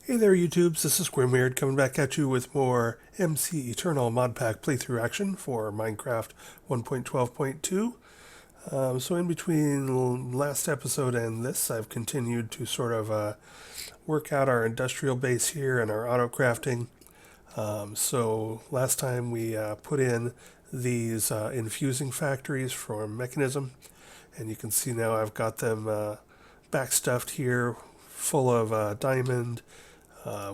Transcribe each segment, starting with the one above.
Hey there YouTubes, this is Grimweird coming back at you with more MC Eternal mod pack playthrough action for Minecraft 1.12.2. So in between last episode and this, I've continued to sort of work out our industrial base here and our autocrafting. So last time we put in these infusing factories for mechanism, and you can see now I've got them backstuffed here full of diamond,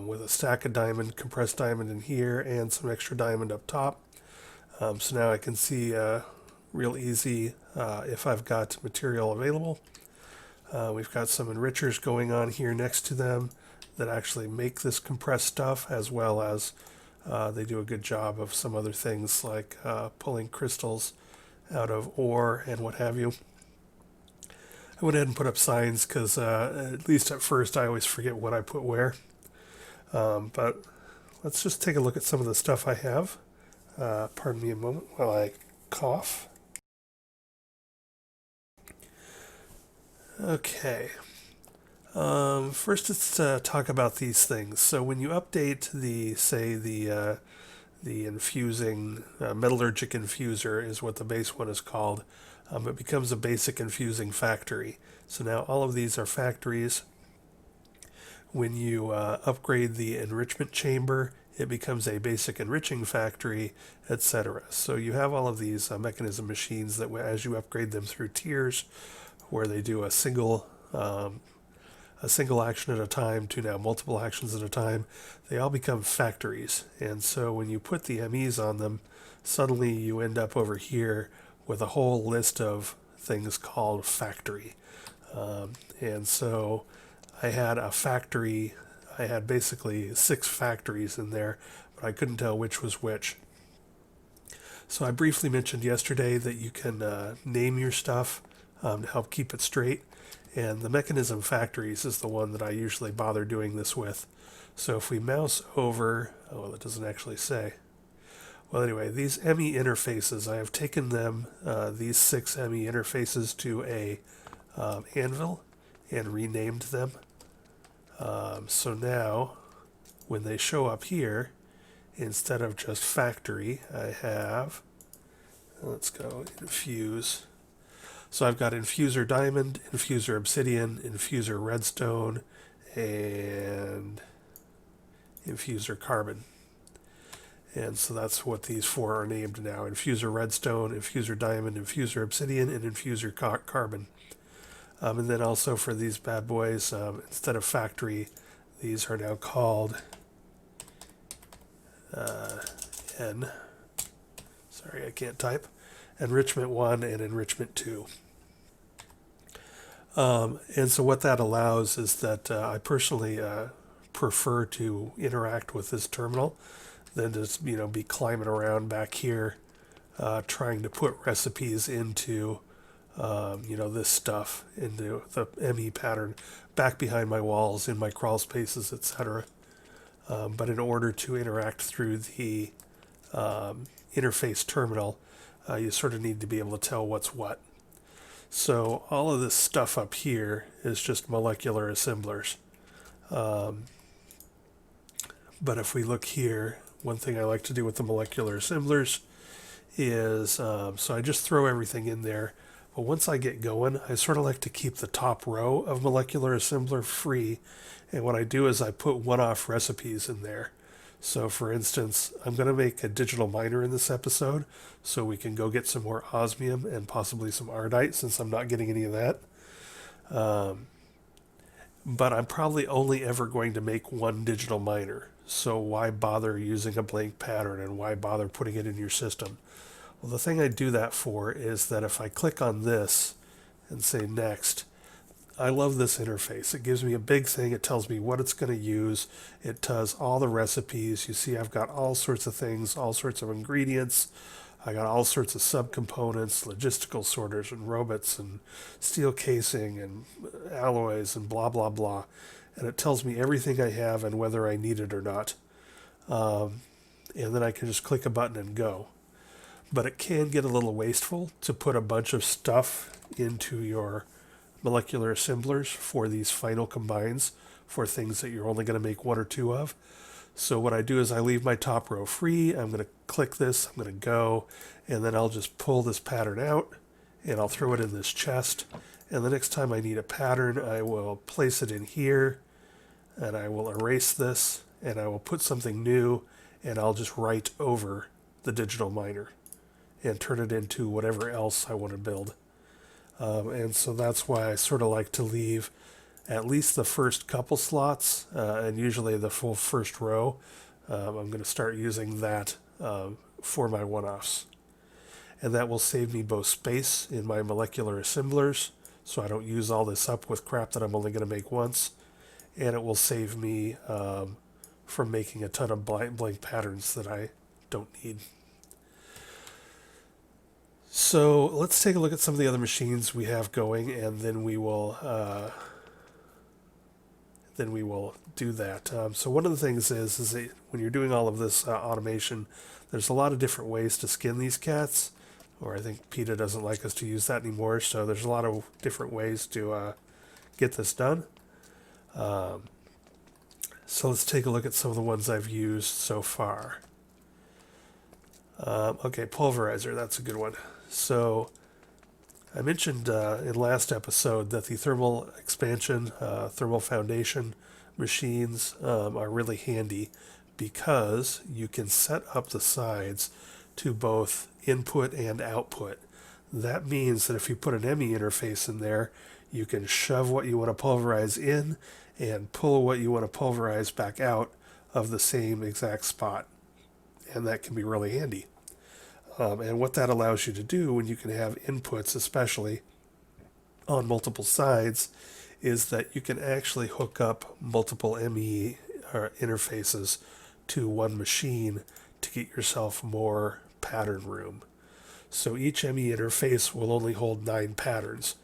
with a stack of diamond, compressed diamond in here, and some extra diamond up top. So now I can see real easy if I've got material available. We've got some enrichers going on here next to them that actually make this compressed stuff, as well as they do a good job of some other things like pulling crystals out of ore and what have you. I went ahead and put up signs because at least at first I always forget what I put where. But let's just take a look at some of the stuff I have. Pardon me a moment while I cough. Okay. First, let's talk about these things. So when you update the infusing metallurgic infuser is what the base one is called. It becomes a basic infusing factory. So now all of these are factories. When you upgrade the enrichment chamber, it becomes a basic enriching factory, etc. So you have all of these mechanism machines that, as you upgrade them through tiers, where they do a single action at a time to now multiple actions at a time, they all become factories. And so when you put the MEs on them, suddenly you end up over here with a whole list of things called factory. And so I had a factory, I had basically 6 factories in there, but I couldn't tell which was which. So I briefly mentioned yesterday that you can name your stuff to help keep it straight, and the mechanism factories is the one that I usually bother doing this with. So if we mouse over, oh, that doesn't actually say. Well, anyway, these ME interfaces, I have taken them, these 6 ME interfaces, to a anvil and renamed them. So now, when they show up here, instead of just factory, I have, let's go infuse. So I've got infuser diamond, infuser obsidian, infuser redstone, and infuser carbon. And so that's what these 4 are named now: infuser redstone, infuser diamond, infuser obsidian, and infuser carbon. And then also for these bad boys, instead of factory, these are now called sorry, I can't type, enrichment 1 and enrichment 2. And so what that allows is that I personally prefer to interact with this terminal than just be climbing around back here trying to put recipes into this stuff into the ME pattern back behind my walls, in my crawl spaces, etc. But in order to interact through the interface terminal, you sort of need to be able to tell what's what. So all of this stuff up here is just molecular assemblers. But if we look here, one thing I like to do with the molecular assemblers is, so I just throw everything in there. But once I get going, I sort of like to keep the top row of molecular assembler free. And what I do is I put one-off recipes in there. So for instance, I'm going to make a digital miner in this episode so we can go get some more osmium and possibly some ardite, since I'm not getting any of that. But I'm probably only ever going to make one digital miner. So why bother using a blank pattern, and why bother putting it in your system? Well, the thing I do that for is that if I click on this and say next, I love this interface. It gives me a big thing. It tells me what it's going to use. It does all the recipes. You see I've got all sorts of things, all sorts of ingredients. I got all sorts of subcomponents, logistical sorters and robots and steel casing and alloys and blah, blah, blah. And it tells me everything I have and whether I need it or not. And then I can just click a button and go. But it can get a little wasteful to put a bunch of stuff into your molecular assemblers for these final combines for things that you're only going to make one or two of. So what I do is I leave my top row free. I'm going to click this, I'm going to go, and then I'll just pull this pattern out and I'll throw it in this chest. And the next time I need a pattern, I will place it in here and I will erase this and I will put something new and I'll just write over the digital miner and turn it into whatever else I want to build. And so that's why I sort of like to leave at least the first couple slots, and usually the full first row. I'm going to start using that for my one-offs. And that will save me both space in my molecular assemblers, so I don't use all this up with crap that I'm only going to make once. And it will save me from making a ton of blank patterns that I don't need. So let's take a look at some of the other machines we have going, and then we will do that. So one of the things is that when you're doing all of this automation, there's a lot of different ways to skin these cats. Or I think PETA doesn't like us to use that anymore. So there's a lot of different ways to get this done. So let's take a look at some of the ones I've used so far. Okay, Pulverizer, that's a good one. So I mentioned in last episode that the thermal expansion, thermal foundation machines are really handy because you can set up the sides to both input and output. That means that if you put an ME interface in there, you can shove what you want to pulverize in and pull what you want to pulverize back out of the same exact spot. And that can be really handy. And what that allows you to do when you can have inputs, especially on multiple sides, is that you can actually hook up multiple ME interfaces to one machine to get yourself more pattern room. So each ME interface will only hold 9 patterns.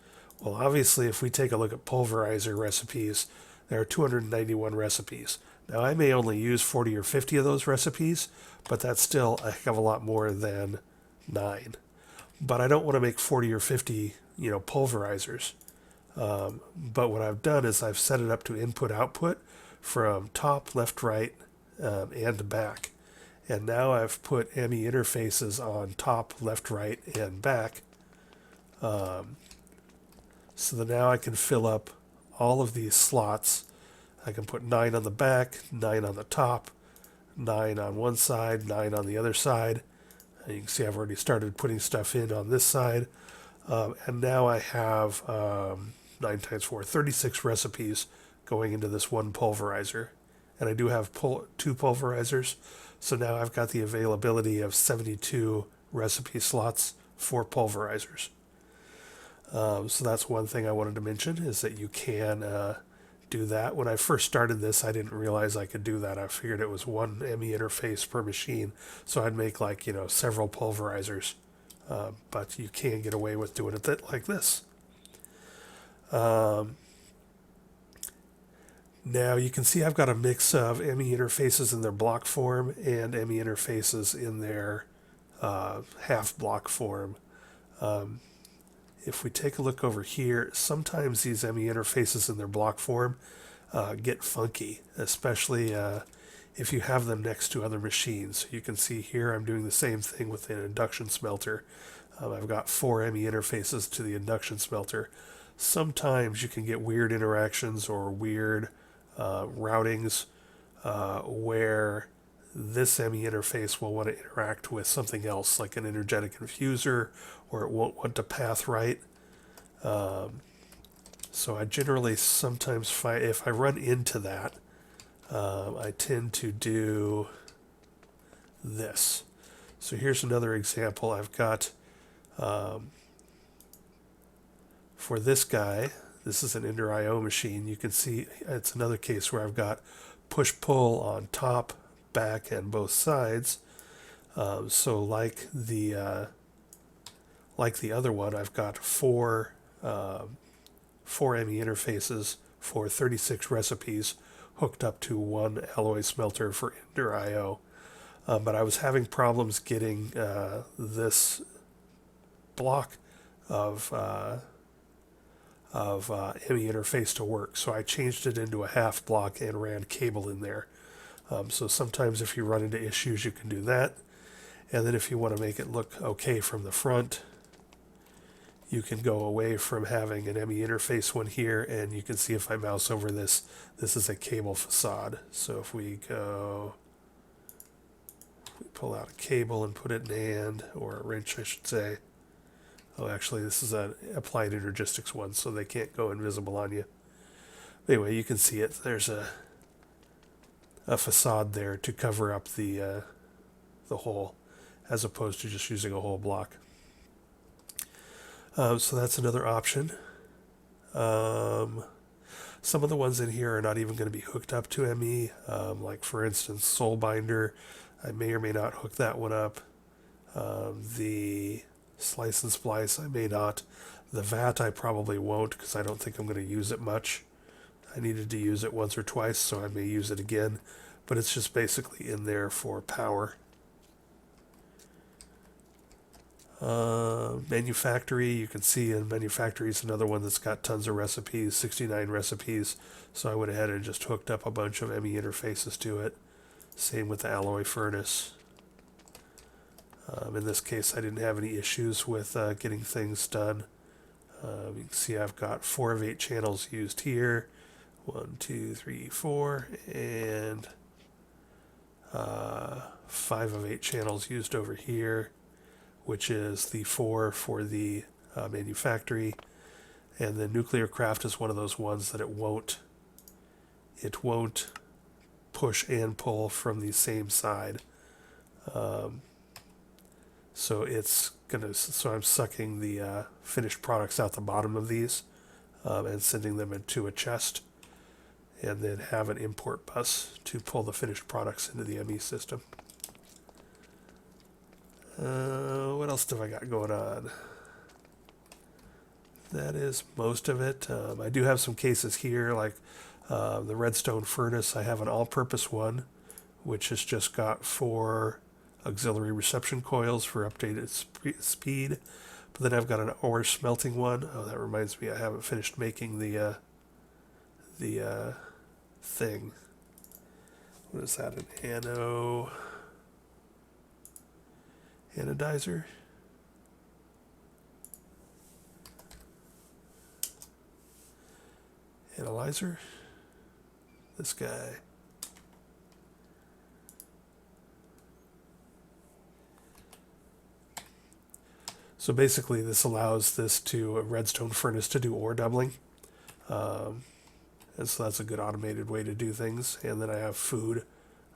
Well, obviously, if we take a look at Pulverizer recipes, there are 291 recipes. Now, I may only use 40 or 50 of those recipes, but that's still a heck of a lot more than 9. But I don't want to make 40 or 50, pulverizers. But what I've done is I've set it up to input-output from top, left, right, and back. And now I've put ME interfaces on top, left, right, and back. So that now I can fill up all of these slots. I can put 9 on the back, 9 on the top, 9 on one side, 9 on the other side. And you can see I've already started putting stuff in on this side. And now I have 9 times 4, 36 recipes going into this one pulverizer. And I do have 2 pulverizers. So now I've got the availability of 72 recipe slots for pulverizers. So that's one thing I wanted to mention, is that you can do that. When I first started this, I didn't realize I could do that. I figured it was one ME interface per machine, so I'd make several pulverizers. But you can get away with doing it like this. Now you can see I've got a mix of ME interfaces in their block form and ME interfaces in their half block form. If we take a look over here, sometimes these ME interfaces in their block form get funky, especially if you have them next to other machines. You can see here I'm doing the same thing with an induction smelter. I've got 4 ME interfaces to the induction smelter. Sometimes you can get weird interactions or weird routings where this ME interface will want to interact with something else, like an energetic infuser, or it won't want to path right. So I generally sometimes find, if I run into that, I tend to do this. So here's another example. I've got, for this guy, this is an Ender IO machine. You can see it's another case where I've got push-pull on top, back, and both sides. So like the other one, I've got 4 ME interfaces for 36 recipes hooked up to one alloy smelter for Ender IO. But I was having problems getting this block of of ME interface to work. So I changed it into a half block and ran cable in there. So sometimes if you run into issues, you can do that. And then if you want to make it look okay from the front, you can go away from having an ME interface one here, and you can see if I mouse over this, this is a cable facade. So if we pull out a cable and put it in hand, or a wrench I should say. Oh, actually this is an applied energistics one, so they can't go invisible on you. Anyway, you can see it. There's a facade there to cover up the hole, as opposed to just using a whole block. So that's another option. Some of the ones in here are not even going to be hooked up to ME, like for instance Soul Binder. I may or may not hook that one up. The Slice and Splice, I may not. The VAT I probably won't, because I don't think I'm going to use it much. I needed to use it once or twice, so I may use it again, but it's just basically in there for power. Manufactory, you can see in Manufactory is another one that's got tons of recipes, 69 recipes, so I went ahead and just hooked up a bunch of ME interfaces to it. Same with the Alloy Furnace. In this case, I didn't have any issues with getting things done. You can see I've got 4 of 8 channels used here. 1, 2, 3, 4, and 5 of 8 channels used over here, which is the 4 for the Manufactory. And the Nuclear Craft is one of those ones that it won't push and pull from the same side. So I'm sucking the finished products out the bottom of these and sending them into a chest, and then have an import bus to pull the finished products into the ME system. What else have I got going on? That is most of it. I do have some cases here, like the Redstone Furnace. I have an all-purpose one, which has just got 4 auxiliary reception coils for updated speed. But then I've got an ore smelting one. Oh, that reminds me, I haven't finished making the thing. What is that? An anodizer? Analyzer? This guy. So basically this allows this to a Redstone Furnace to do ore doubling. And so that's a good automated way to do things. And then I have food,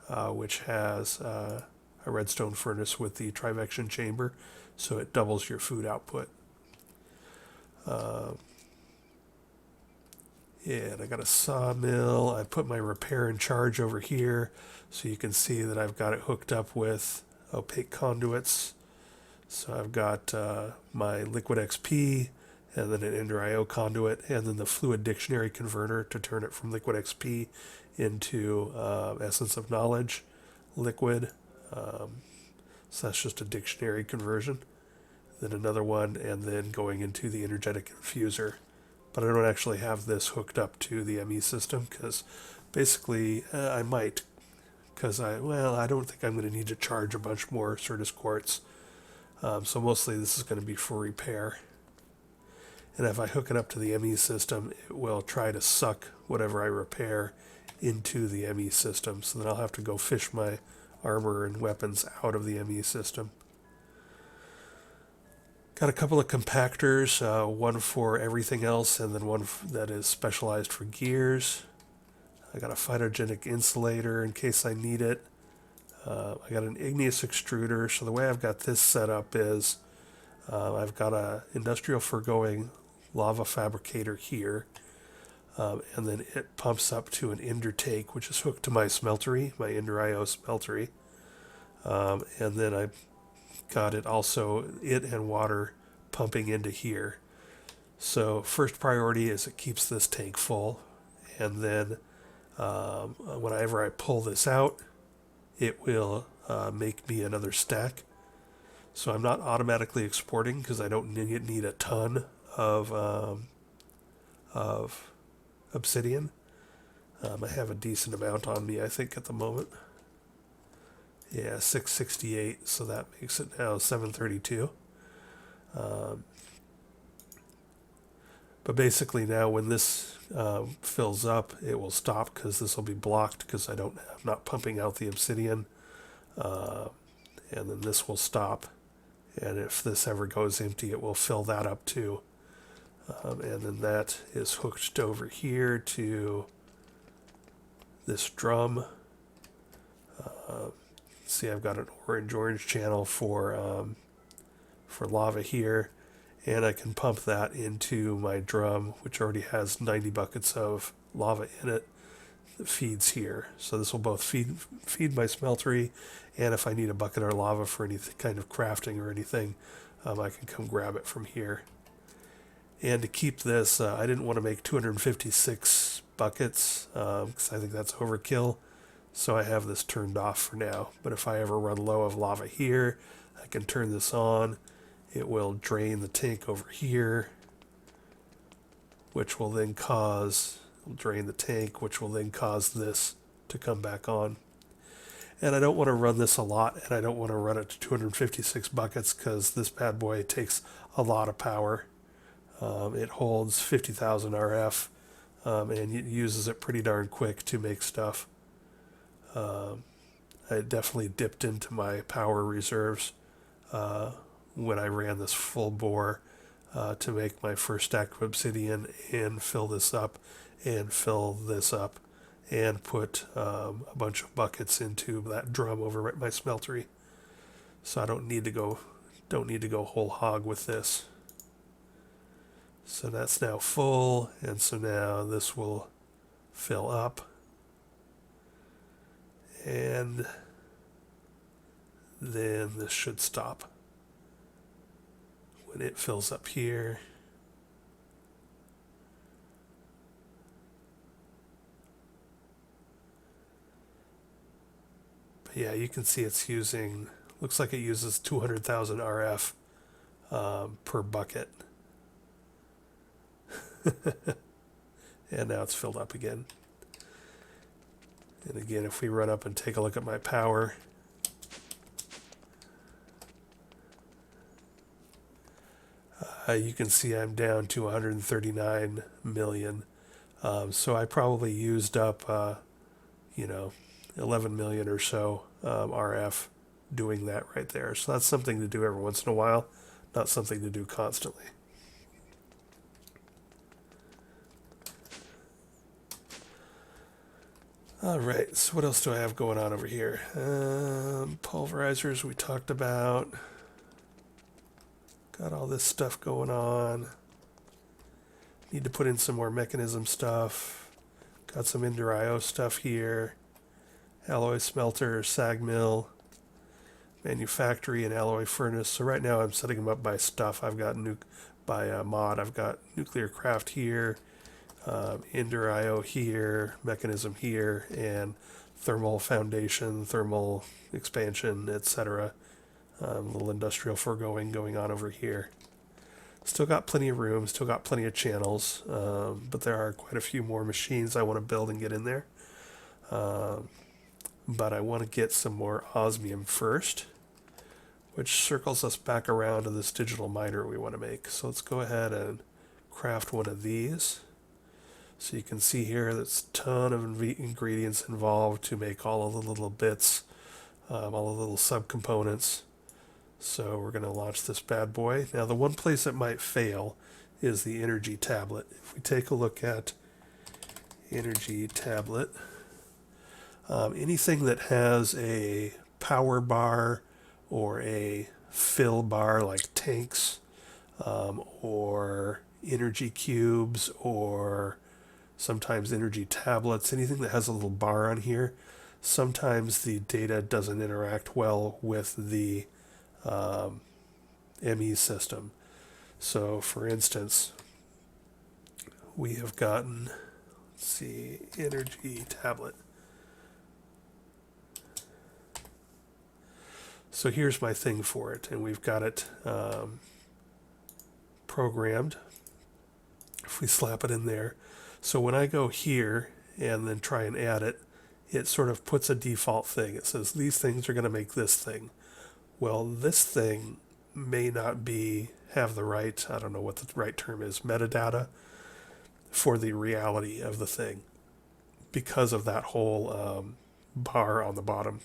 which has a Redstone Furnace with the Trivection chamber, so it doubles your food output. And I got a sawmill. I put my repair and charge over here, so you can see that I've got it hooked up with opaque conduits. So I've got my Liquid XP, and then an Ender IO conduit, and then the Fluid Dictionary converter to turn it from Liquid XP into Essence of Knowledge Liquid. So that's just a dictionary conversion. Then another one, and then going into the Energetic Infuser. But I don't actually have this hooked up to the ME system, because basically I might, because I don't think I'm going to need to charge a bunch more Certus quartz. So mostly this is going to be for repair. And if I hook it up to the ME system, it will try to suck whatever I repair into the ME system. So then I'll have to go fish my armor and weapons out of the ME system. Got a couple of compactors, one for everything else, and then one that is specialized for gears. I got a phytogenic insulator in case I need it. I got an igneous extruder. So the way I've got this set up is I've got a industrial foregoing lava fabricator here, and then it pumps up to an ender take, which is hooked to my smeltery, my Ender IO smeltery, and then I got it also, it and water pumping into here. So first priority is it keeps this tank full, and then whenever I pull this out, it will make me another stack. So I'm not automatically exporting because I don't need a ton of of obsidian. I have a decent amount on me, I think, at the moment. Yeah, 668, so that makes it now 732. But basically now when this fills up, it will stop because this will be blocked because I'm not pumping out the obsidian. And then this will stop. And if this ever goes empty, it will fill that up too. And then that is hooked over here to this drum. See, I've got an orange channel for lava here, and I can pump that into my drum, which already has 90 buckets of lava in it that feeds here. So this will both feed my smeltery, and if I need a bucket of lava for any kind of crafting or anything, I can come grab it from here. And to keep this, I didn't want to make 256 buckets because I think that's overkill. So I have this turned off for now. But if I ever run low of lava here, I can turn this on. It will drain the tank over here, which will then drain the tank, which will then cause this to come back on. And I don't want to run this a lot, and I don't want to run it to 256 buckets because this bad boy takes a lot of power. It holds 50,000 RF, and it uses it pretty darn quick to make stuff. I definitely dipped into my power reserves when I ran this full bore to make my first stack of obsidian and fill this up and fill this up and put a bunch of buckets into that drum over at my smeltery. So I don't need to go whole hog with this. So that's now full, and so now this will fill up. And then this should stop when it fills up here. But yeah, you can see it's looks like it uses 200,000 RF per bucket. And now it's filled up again. And again, if we run up and take a look at my power, you can see I'm down to 139 million. So I probably used up, 11 million or so RF doing that right there. So that's something to do every once in a while, not something to do constantly. All right, so what else do I have going on over here? Pulverizers we talked about. Got all this stuff going on. Need to put in some more mechanism stuff. Got some Ender IO stuff here. Alloy smelter, sag mill, manufactory, and alloy furnace. So right now I'm setting them up by stuff. I've got mod. I've got nuclear craft here. Ender IO here, mechanism here, and thermal foundation, thermal expansion, etc. Little industrial foregoing going on over here. Still got plenty of room, still got plenty of channels, but there are quite a few more machines I want to build and get in there. But I want to get some more osmium first, which circles us back around to this digital miner we want to make. So let's go ahead and craft one of these. So you can see here there's a ton of ingredients involved to make all of the little bits, all of the little subcomponents. So we're going to launch this bad boy. Now the one place it might fail is the energy tablet. If we take a look at energy tablet, anything that has a power bar or a fill bar like tanks or energy cubes or sometimes energy tablets, anything that has a little bar on here, sometimes the data doesn't interact well with the ME system. So for instance, we have gotten, let's see, energy tablet. So here's my thing for it, and we've got it programmed if we slap it in there. So when I go here and then try and add it, it sort of puts a default thing. It says these things are going to make this thing. Well, this thing may not have the right, I don't know what the right term is, metadata for the reality of the thing because of that whole bar on the bottom.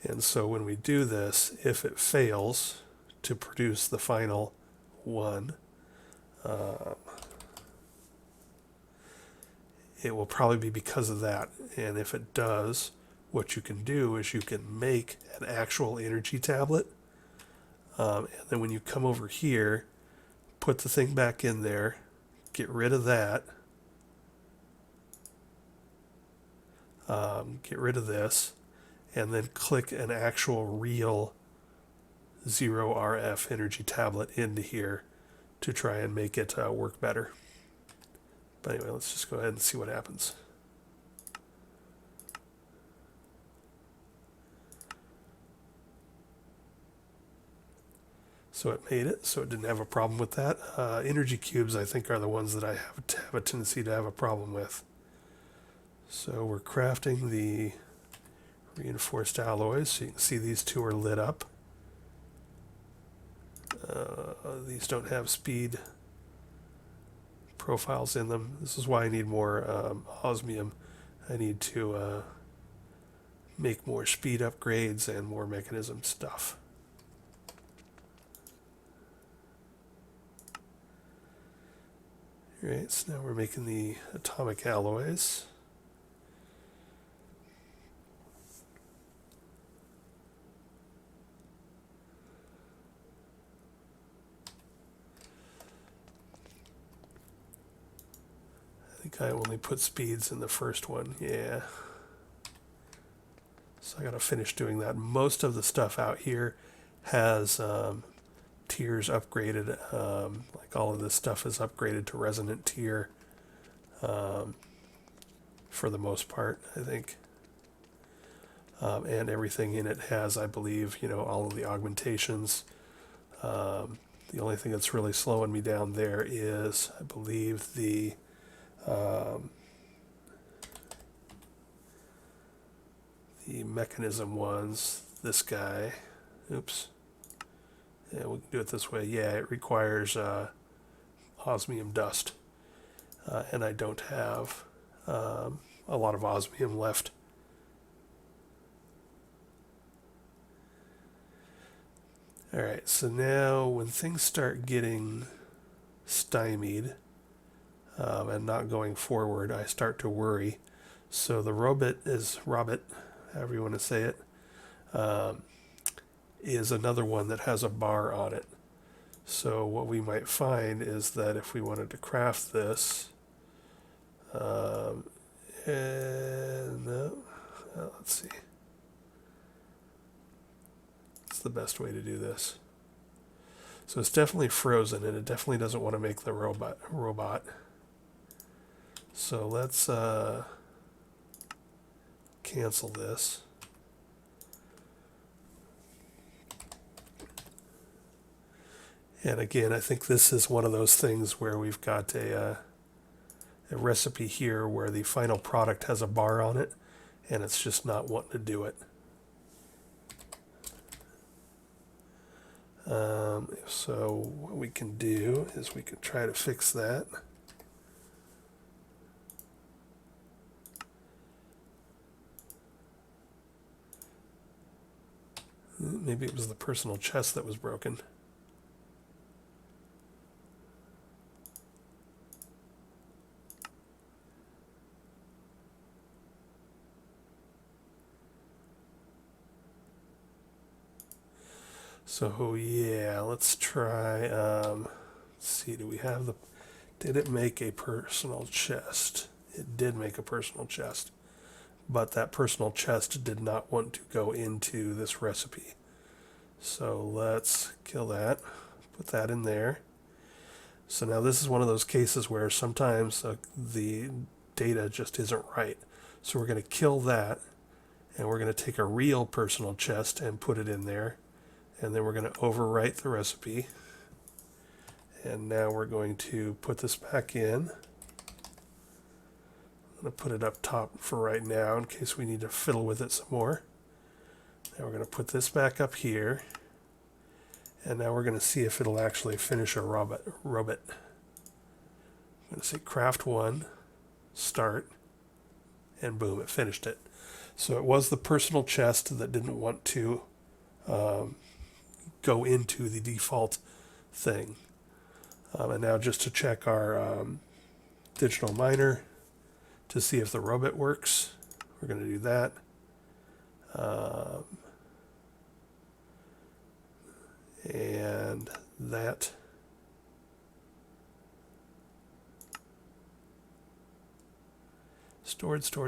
And so when we do this, if it fails to produce the final one, it will probably be because of that. And if it does, what you can do is you can make an actual energy tablet. And then when you come over here, put the thing back in there, get rid of that, get rid of this, and then click an actual real 0RF energy tablet into here to try and make it work better. But anyway, let's just go ahead and see what happens. So it made it, so it didn't have a problem with that. Energy cubes, I think, are the ones that I have a tendency to have a problem with. So we're crafting the reinforced alloys. So you can see these two are lit up. These don't have speed profiles in them. This is why I need more osmium. I need to make more speed upgrades and more mechanism stuff. Alright, so now we're making the atomic alloys. I think I only put speeds in the first one, yeah. So I gotta finish doing that. Most of the stuff out here has tiers upgraded. Like all of this stuff is upgraded to resonant tier for the most part, I think. And everything in it has, I believe, all of the augmentations. The only thing that's really slowing me down there is, I believe, the mechanism ones. This guy. Oops. Yeah, we can do it this way. Yeah, it requires osmium dust. And I don't have a lot of osmium left. Alright, so now when things start getting stymied and not going forward, I start to worry. So the robot, however you want to say it, is another one that has a bar on it. So what we might find is that if we wanted to craft this, let's see. What's the best way to do this? So it's definitely frozen, and it definitely doesn't want to make the robot. So let's cancel this. And again, I think this is one of those things where we've got a recipe here where the final product has a bar on it, and it's just not wanting to do it. So what we can do is we can try to fix that. Maybe it was the personal chest that was broken. So yeah, let's try, let's see, did it make a personal chest? It did make a personal chest, but that personal chest did not want to go into this recipe. So let's kill that, put that in there. So now this is one of those cases where sometimes the data just isn't right. So we're going to kill that, and we're going to take a real personal chest and put it in there. And then we're going to overwrite the recipe. And now we're going to put this back in. I'm going to put it up top for right now in case we need to fiddle with it some more. Now we're going to put this back up here. And now we're going to see if it'll actually finish a robot. I'm going to say craft 1, start, and boom, it finished it. So it was the personal chest that didn't want to go into the default thing. And now just to check our digital miner to see if the robot works, we're going to do that. And that. Stored. So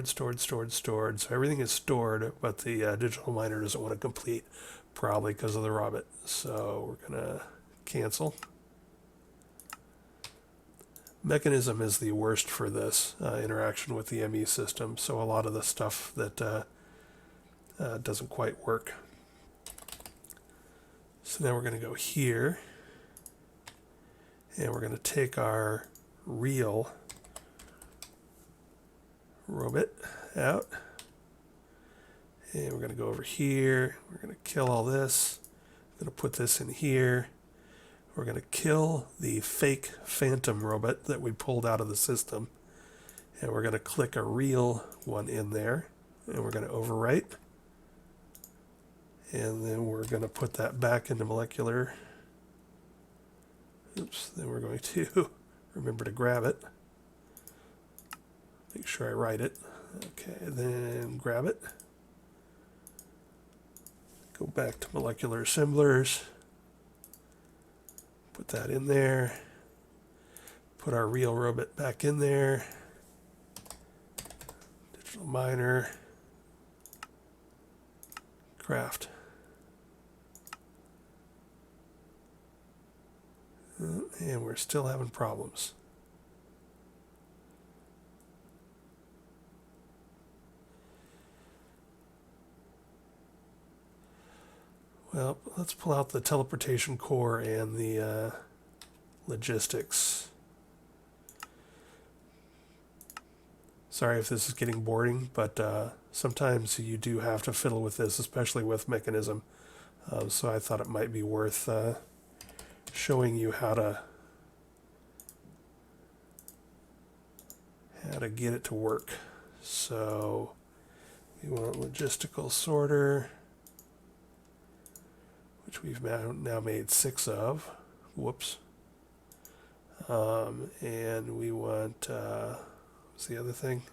everything is stored, but the digital miner doesn't want to complete, probably because of the robot. So we're going to cancel. Mechanism is the worst for this interaction with the ME system, so a lot of the stuff that doesn't quite work. So now we're going to go here, and we're going to take our real robot out, and we're going to go over here. We're going to kill all this. I'm going to put this in here. We're going to kill the fake phantom robot that we pulled out of the system, and we're going to click a real one in there, and we're going to overwrite, and then we're going to put that back into molecular. Oops, then we're going to remember to grab it. Make sure I write it. Okay, then grab it. Go back to molecular assemblers. Put that in there. Put our real robot back in there. Digital miner. Craft. And we're still having problems. Well, let's pull out the teleportation core and the logistics. Sorry if this is getting boring, but sometimes you do have to fiddle with this, especially with mechanism. So I thought it might be worth showing you how to get it to work. So we want logistical sorter, which we've now made 6 of. Whoops. And we want, what's the other thing?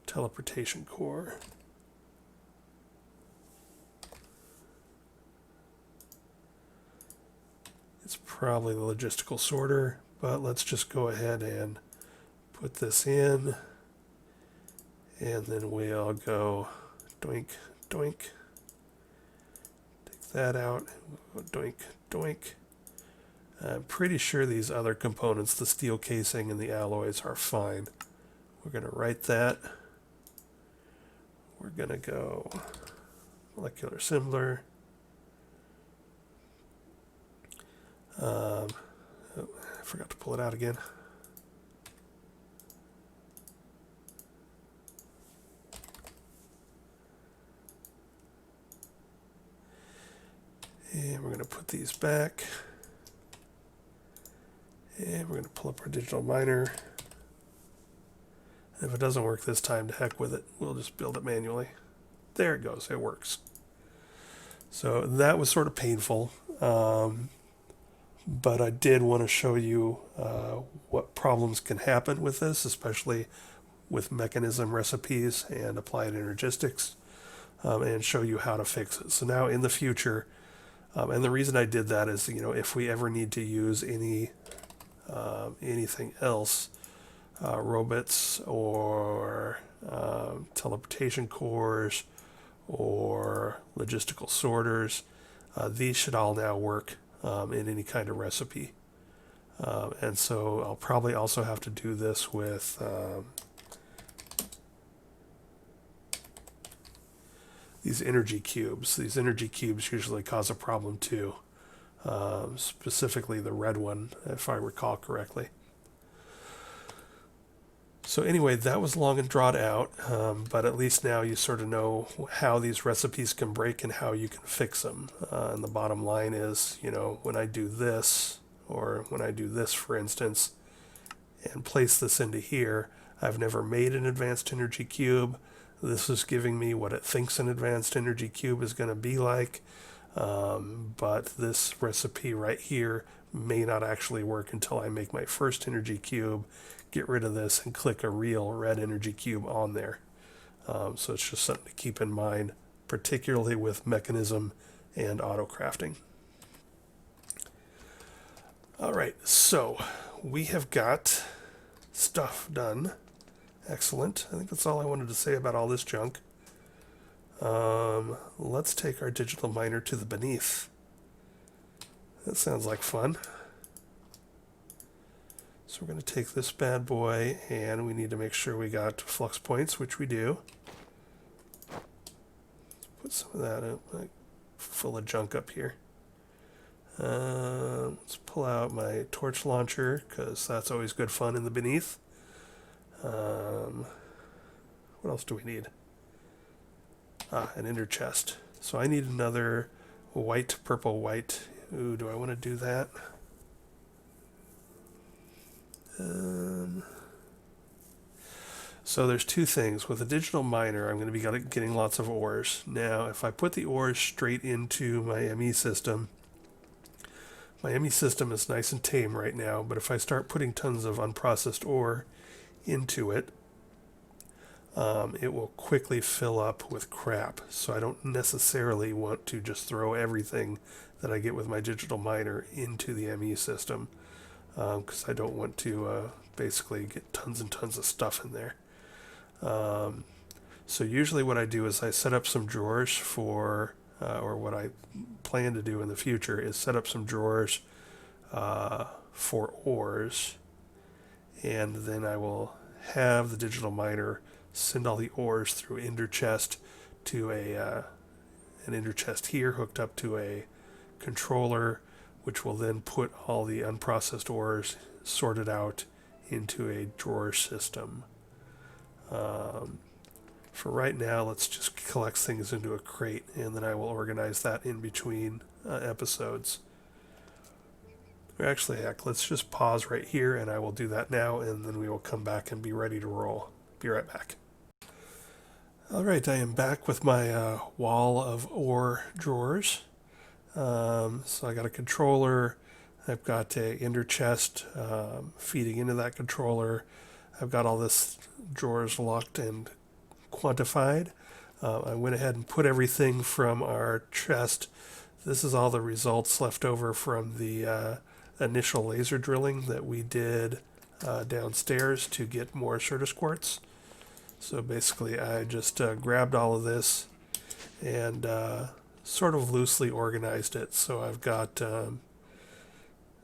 Teleportation core. It's probably the logistical sorter, but let's just go ahead and put this in, and then we'll go doink, doink. That out, doink, doink. I'm pretty sure these other components, the steel casing and the alloys, are fine. We're going to write that. We're going to go molecular assembler. Oh, I forgot to pull it out again. And we're going to put these back. And we're going to pull up our digital miner. And if it doesn't work this time, to heck with it. We'll just build it manually. There it goes. It works. So that was sort of painful. But I did want to show you what problems can happen with this, especially with mechanism recipes and applied energistics, and show you how to fix it. So now in the future, and the reason I did that is, if we ever need to use anything else, robots or teleportation cores or logistical sorters, these should all now work in any kind of recipe. And so I'll probably also have to do this with these energy cubes. These energy cubes usually cause a problem too. specifically the red one, if I recall correctly. So anyway, that was long and drawn out, but at least now you sort of know how these recipes can break and how you can fix them. And the bottom line is, when I do this, or when I do this, for instance, and place this into here, I've never made an advanced energy cube. This is giving me what it thinks an advanced energy cube is going to be like. But this recipe right here may not actually work until I make my first energy cube, get rid of this, and click a real red energy cube on there. So it's just something to keep in mind, particularly with mechanism and autocrafting. All right, so we have got stuff done. Excellent. I think that's all I wanted to say about all this junk. Let's take our digital miner to the beneath. That sounds like fun. So we're going to take this bad boy, and we need to make sure we got flux points, which we do. Let's put some of that up, like, full of junk up here. Let's pull out my torch launcher, because that's always good fun in the beneath. What else do we need? An ender chest. So I need another white, purple, white. Ooh, do I want to do that? So there's two things. With a digital miner, I'm going to be getting lots of ores. Now, if I put the ores straight into my ME system is nice and tame right now, but if I start putting tons of unprocessed ore into it, it will quickly fill up with crap. So I don't necessarily want to just throw everything that I get with my digital miner into the ME system, because I don't want to basically get tons and tons of stuff in there. So usually what I do is I set up some drawers for, or what I plan to do in the future is set up some drawers for ores, and then I will have the digital miner send all the ores through ender chest to an ender chest here hooked up to a controller, which will then put all the unprocessed ores sorted out into a drawer system. For right now, let's just collect things into a crate, and then I will organize that in between episodes. Or actually, heck, let's just pause right here, and I will do that now, and then we will come back and be ready to roll. Be right back. All right, I am back with my wall of ore drawers. So I got a controller. I've got a ender chest feeding into that controller. I've got all this drawers locked and quantified. I went ahead and put everything from our chest. This is all the results left over from the initial laser drilling that we did downstairs to get more Certus quartz. So basically I just grabbed all of this and sort of loosely organized it. So I've got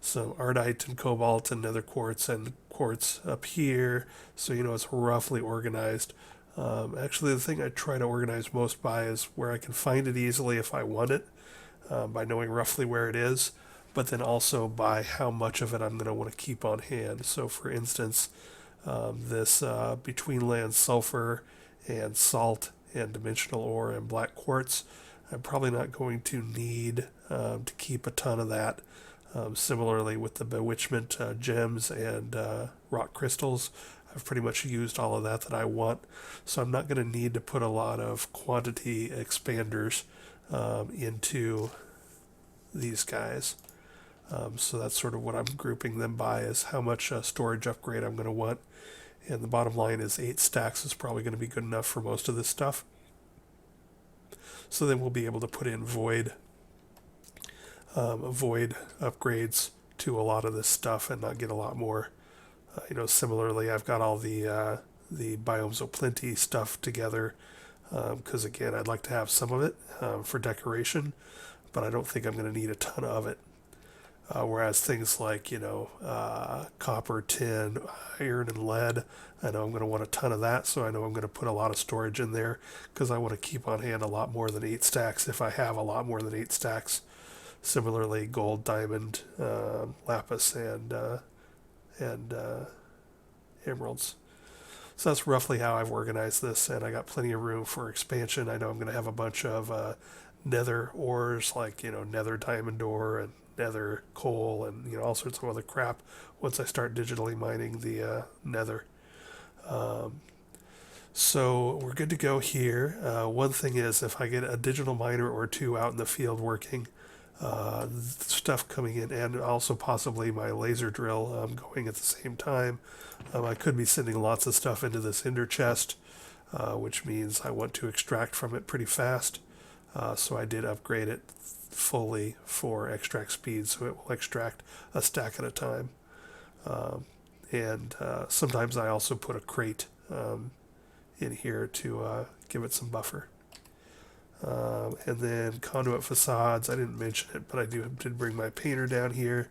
some ardite and cobalt and nether quartz and quartz up here. So it's roughly organized. Actually, the thing I try to organize most by is where I can find it easily if I want it, by knowing roughly where it is, but then also by how much of it I'm going to want to keep on hand. So for instance, this between land sulfur and salt and dimensional ore and black quartz, I'm probably not going to need to keep a ton of that. Similarly with the bewitchment gems and rock crystals, I've pretty much used all of that I want, so I'm not going to need to put a lot of quantity expanders into these guys. So that's sort of what I'm grouping them by, is how much storage upgrade I'm going to want. And the bottom line is 8 stacks is probably going to be good enough for most of this stuff. So then we'll be able to put in void upgrades to a lot of this stuff and not get a lot more. Similarly, I've got all the Biomes of Plenty stuff together, because again, I'd like to have some of it for decoration, but I don't think I'm going to need a ton of it. Whereas things like, copper, tin, iron, and lead, I know I'm going to want a ton of that, so I know I'm going to put a lot of storage in there, because I want to keep on hand a lot more than 8 stacks if I have a lot more than 8 stacks. Similarly, gold, diamond, lapis, and emeralds. So that's roughly how I've organized this, and I got plenty of room for expansion. I know I'm going to have a bunch of nether ores, like, nether diamond ore and nether coal and, all sorts of other crap once I start digitally mining the nether. Um, so we're good to go here. One thing is, if I get a digital miner or two out in the field working, stuff coming in, and also possibly my laser drill going at the same time. I could be sending lots of stuff into this ender chest, which means I want to extract from it pretty fast. So I did upgrade it fully for extract speed, so it will extract a stack at a time. And sometimes I also put a crate in here to give it some buffer. And then conduit facades, I didn't mention it, but I did bring my painter down here.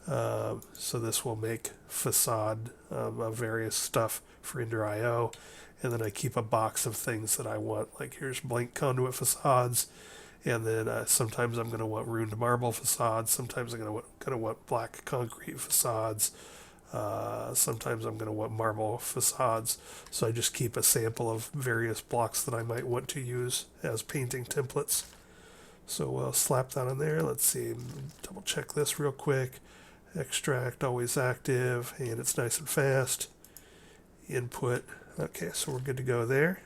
So this will make facade of various stuff for Ender IO. And then I keep a box of things that I want, like here's blank conduit facades. And then sometimes I'm going to want runed marble facades. Sometimes I'm going to want black concrete facades. Sometimes I'm going to want marble facades, so I just keep a sample of various blocks that I might want to use as painting templates. So we'll slap that on there. Let's see, double check this real quick. Extract, always active, and it's nice and fast. Input, okay, so we're good to go there.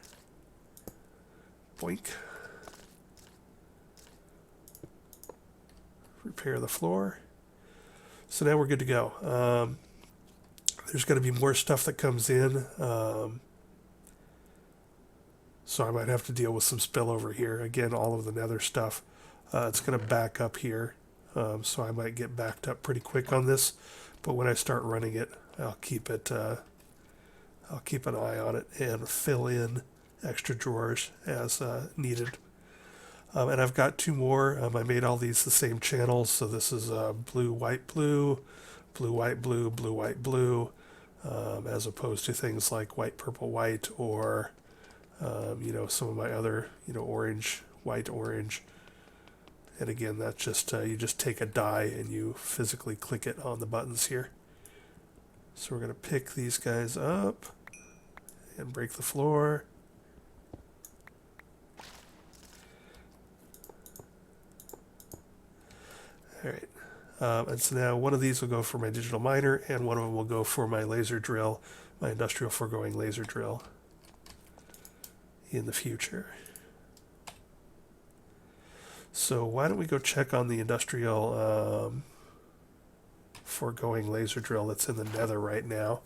Boink. Repair the floor. So now we're good to go. There's going to be more stuff that comes in, so I might have to deal with some spillover here. Again, all of the nether stuff, it's going to back up here, so I might get backed up pretty quick on this. But when I start running it, I'll keep an eye on it and fill in extra drawers as needed. And I've got two more. I made all these the same channels, so this is blue, white, blue, blue, white, blue, blue, white, blue, as opposed to things like white, purple, white, or some of my other, orange, white, orange. And again, that's just you just take a die and you physically click it on the buttons here. So we're going to pick these guys up and break the floor. All right. And so now one of these will go for my digital miner, and one of them will go for my laser drill, my industrial foregoing laser drill in the future. So why don't we go check on the industrial foregoing laser drill that's in the nether right now,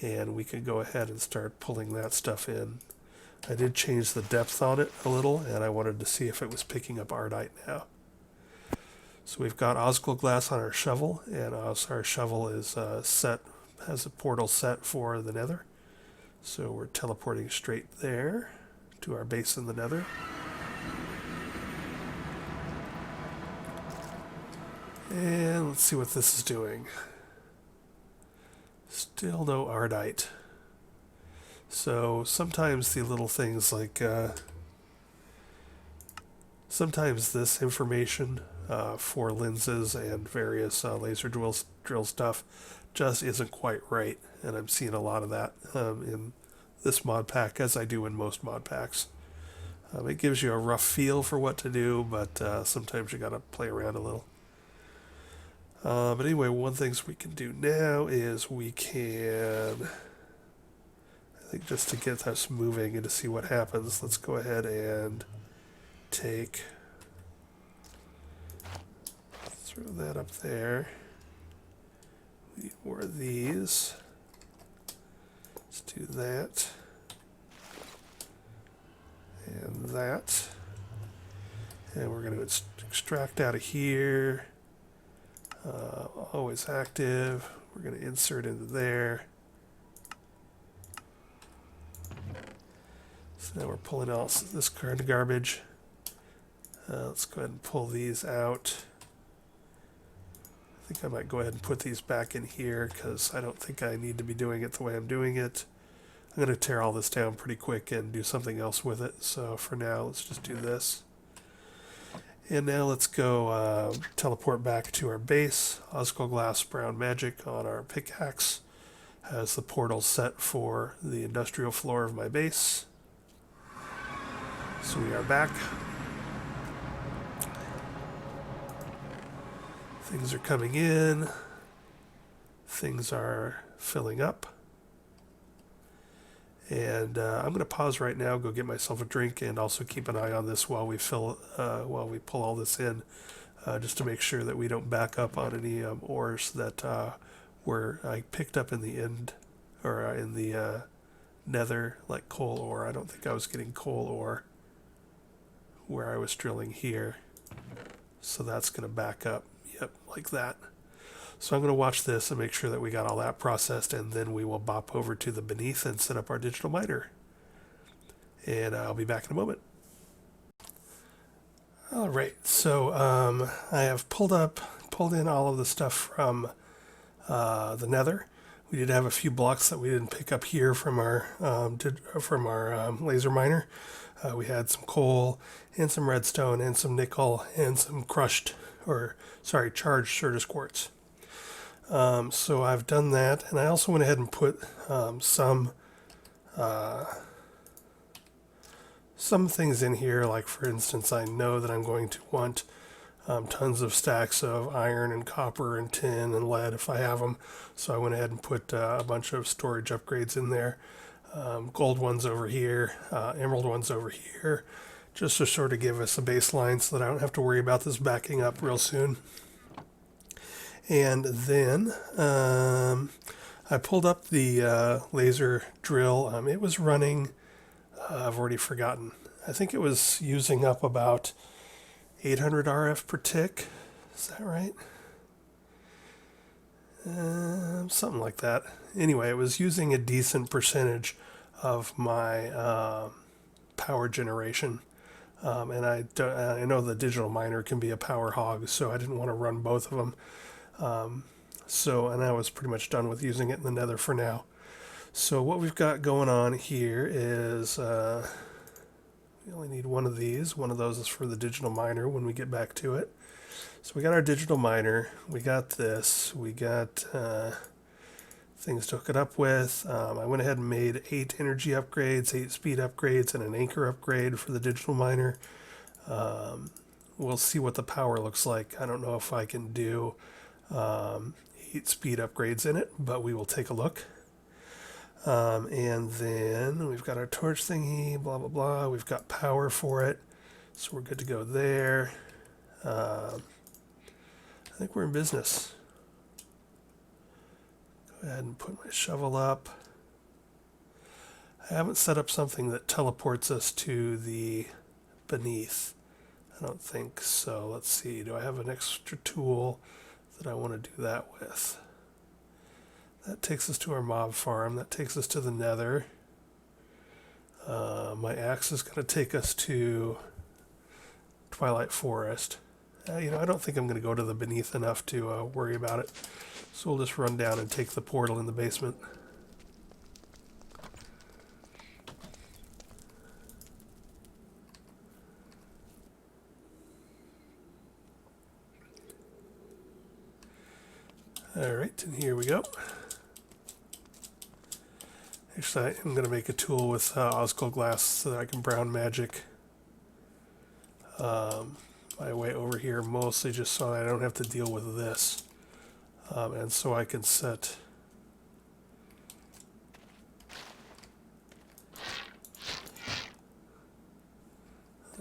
and we can go ahead and start pulling that stuff in. I did change the depth on it a little, and I wanted to see if it was picking up ardite now. So we've got Osmium glass on our shovel, and our shovel is has a portal set for the nether. So we're teleporting straight there to our base in the nether. And let's see what this is doing. Still no ardite. So sometimes the little things like sometimes this information for lenses and various laser drill stuff just isn't quite right, and I'm seeing a lot of that in this mod pack, as I do in most mod packs. It gives you a rough feel for what to do, but sometimes you gotta play around a little. But anyway, one thing we can do now is we can, I think, just to get us moving and to see what happens, let's go ahead and take, throw that up there. We need more of these. Let's do that. And that. And we're going to extract out of here. Always active. We're going to insert into there. So now we're pulling out this kind of garbage. Let's go ahead and pull these out. I think I might go ahead and put these back in here because I don't think I need to be doing it the way I'm doing it. I'm going to tear all this down pretty quick and do something else with it. So for now, let's just do this. And now let's go teleport back to our base. Osco Glass Brown Magic on our pickaxe has the portal set for the industrial floor of my base. So we are back. Things are coming in. Things are filling up. And I'm going to pause right now, go get myself a drink, and also keep an eye on this while we while we pull all this in, just to make sure that we don't back up on any ores that I picked up in the end, or in the nether, like coal ore. I don't think I was getting coal ore where I was drilling here, so that's going to back up. Yep, like that. So I'm going to watch this and make sure that we got all that processed, and then we will bop over to the beneath and set up our digital miner. And I'll be back in a moment. All right, so I have pulled in all of the stuff from the nether. We did have a few blocks that we didn't pick up here from our laser miner. We had some coal and some redstone and some nickel and some charged Certus quartz. So I've done that, and I also went ahead and put some things in here, like for instance, I know that I'm going to want tons of stacks of iron and copper and tin and lead if I have them. So I went ahead and put a bunch of storage upgrades in there. Gold ones over here, emerald ones over here, just to sort of give us a baseline so that I don't have to worry about this backing up real soon. And then I pulled up the laser drill. It was running, I've already forgotten. I think it was using up about 800 RF per tick. Is that right? Something like that. Anyway, it was using a decent percentage of my power generation. And I know the digital miner can be a power hog, so I didn't want to run both of them. And I was pretty much done with using it in the nether for now. So what we've got going on here is we only need one of these. One of those is for the digital miner when we get back to it. So we got our digital miner. We got this. We got things to hook it up with. I went ahead and made 8 energy upgrades, 8 speed upgrades, and an anchor upgrade for the digital miner. We'll see what the power looks like. I don't know if I can do 8 speed upgrades in it, but we will take a look. And then we've got our torch thingy, blah, blah, blah. We've got power for it, so we're good to go there. I think we're in business. Go ahead and put my shovel up. I haven't set up something that teleports us to the beneath. I don't think so. Let's see. Do I have an extra tool that I want to do that with? That takes us to our mob farm. That takes us to the nether. My axe is going to take us to Twilight Forest. I don't think I'm going to go to the beneath enough to worry about it. So we'll just run down and take the portal in the basement. Alright, and here we go. Actually, I'm going to make a tool with Osco glass so that I can brown magic my way over here, mostly just so I don't have to deal with this. And so I can set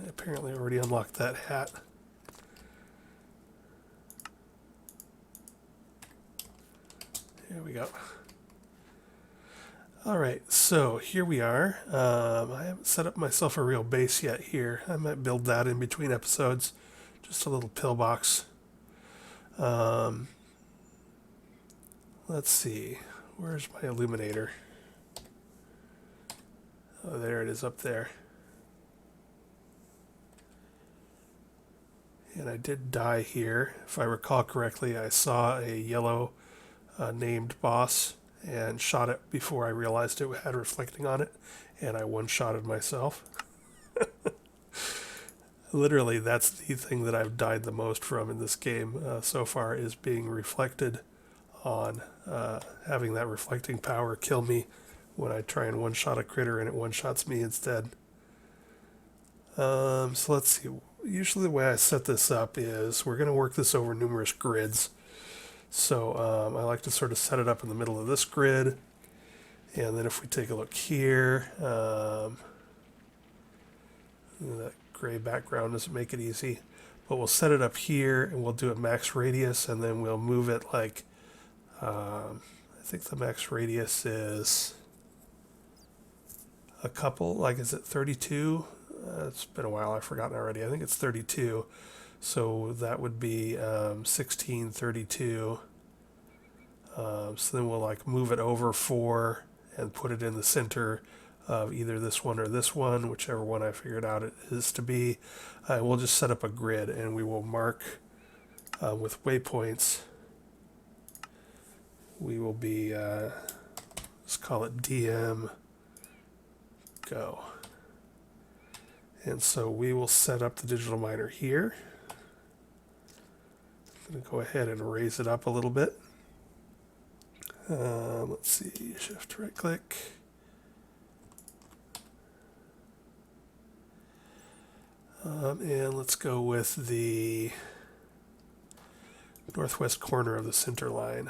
I apparently already unlocked that hat. There we go. Alright, so here we are. I haven't set up myself a real base yet here. I might build that in between episodes. Just a little pillbox. Let's see. Where's my illuminator? Oh, there it is up there. And I did die here. If I recall correctly, I saw a yellow named boss and shot it before I realized it had reflecting on it, and I one-shotted myself. Literally, that's the thing that I've died the most from in this game so far, is being reflected on, having that reflecting power kill me when I try and one-shot a critter and it one-shots me instead. So let's see. Usually the way I set this up is we're going to work this over numerous grids. So I like to sort of set it up in the middle of this grid. And then if we take a look here, that gray background doesn't make it easy. But we'll set it up here and we'll do a max radius, and then we'll move it like, I think the max radius is a couple, like is it 32? It's been a while, I've forgotten already. I think it's 32. So that would be 1632. So then we'll like move it over 4 and put it in the center of either this one or this one, whichever one I figured out it is to be. We'll just set up a grid and we will mark with waypoints. We will be, let's call it DM go. And so we will set up the digital miner here. I'm going to go ahead and raise it up a little bit. Let's see, shift right click. And let's go with the northwest corner of the center line.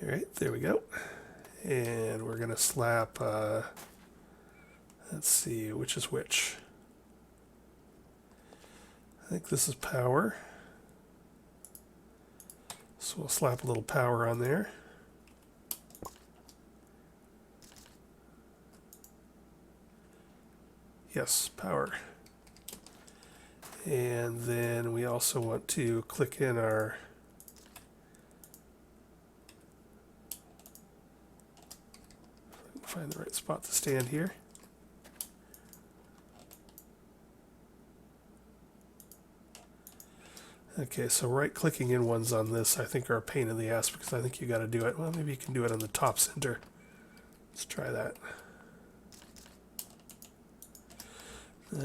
All right, there we go. And we're going to slap, let's see, which is which. I think this is power. So we'll slap a little power on there. Yes, power. And then we also want to click in our find the right spot to stand here. Okay, so right clicking in ones on this I think are a pain in the ass, because I think you got to do it. Well, maybe you can do it on the top center. Let's try that.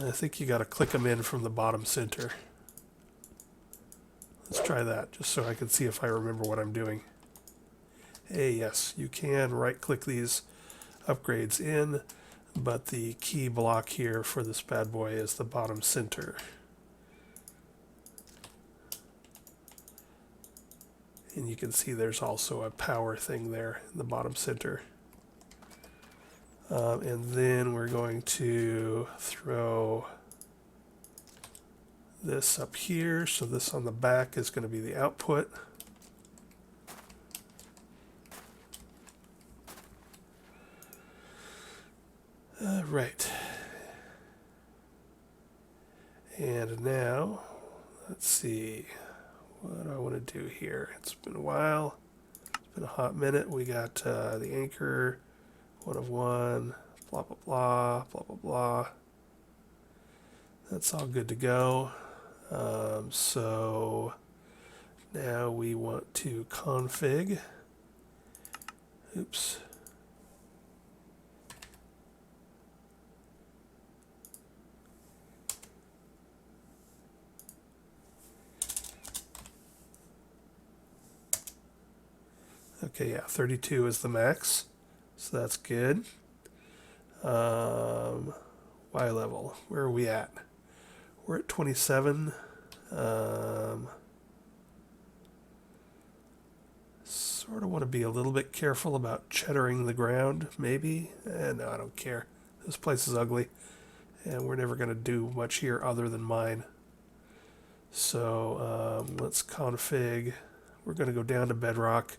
I think you got to click them in from the bottom center. Let's try that, just so I can see if I remember what I'm doing. Hey, yes, you can right click these upgrades in, but the key block here for this bad boy is the bottom center. And you can see there's also a power thing there in the bottom center. And then we're going to throw this up here. So this on the back is going to be the output. Right. And now, let's see. What do I want to do here? It's been a while. It's been a hot minute. We got the anchor, 1 of 1, blah, blah, blah, blah, blah, blah. That's all good to go. So now we want to config. Oops. Okay, yeah, 32 is the max, so that's good. Y level, where are we at? We're at 27. Sort of want to be a little bit careful about cheddaring the ground, maybe. No, I don't care. This place is ugly, and we're never going to do much here other than mine. So let's config. We're going to go down to bedrock.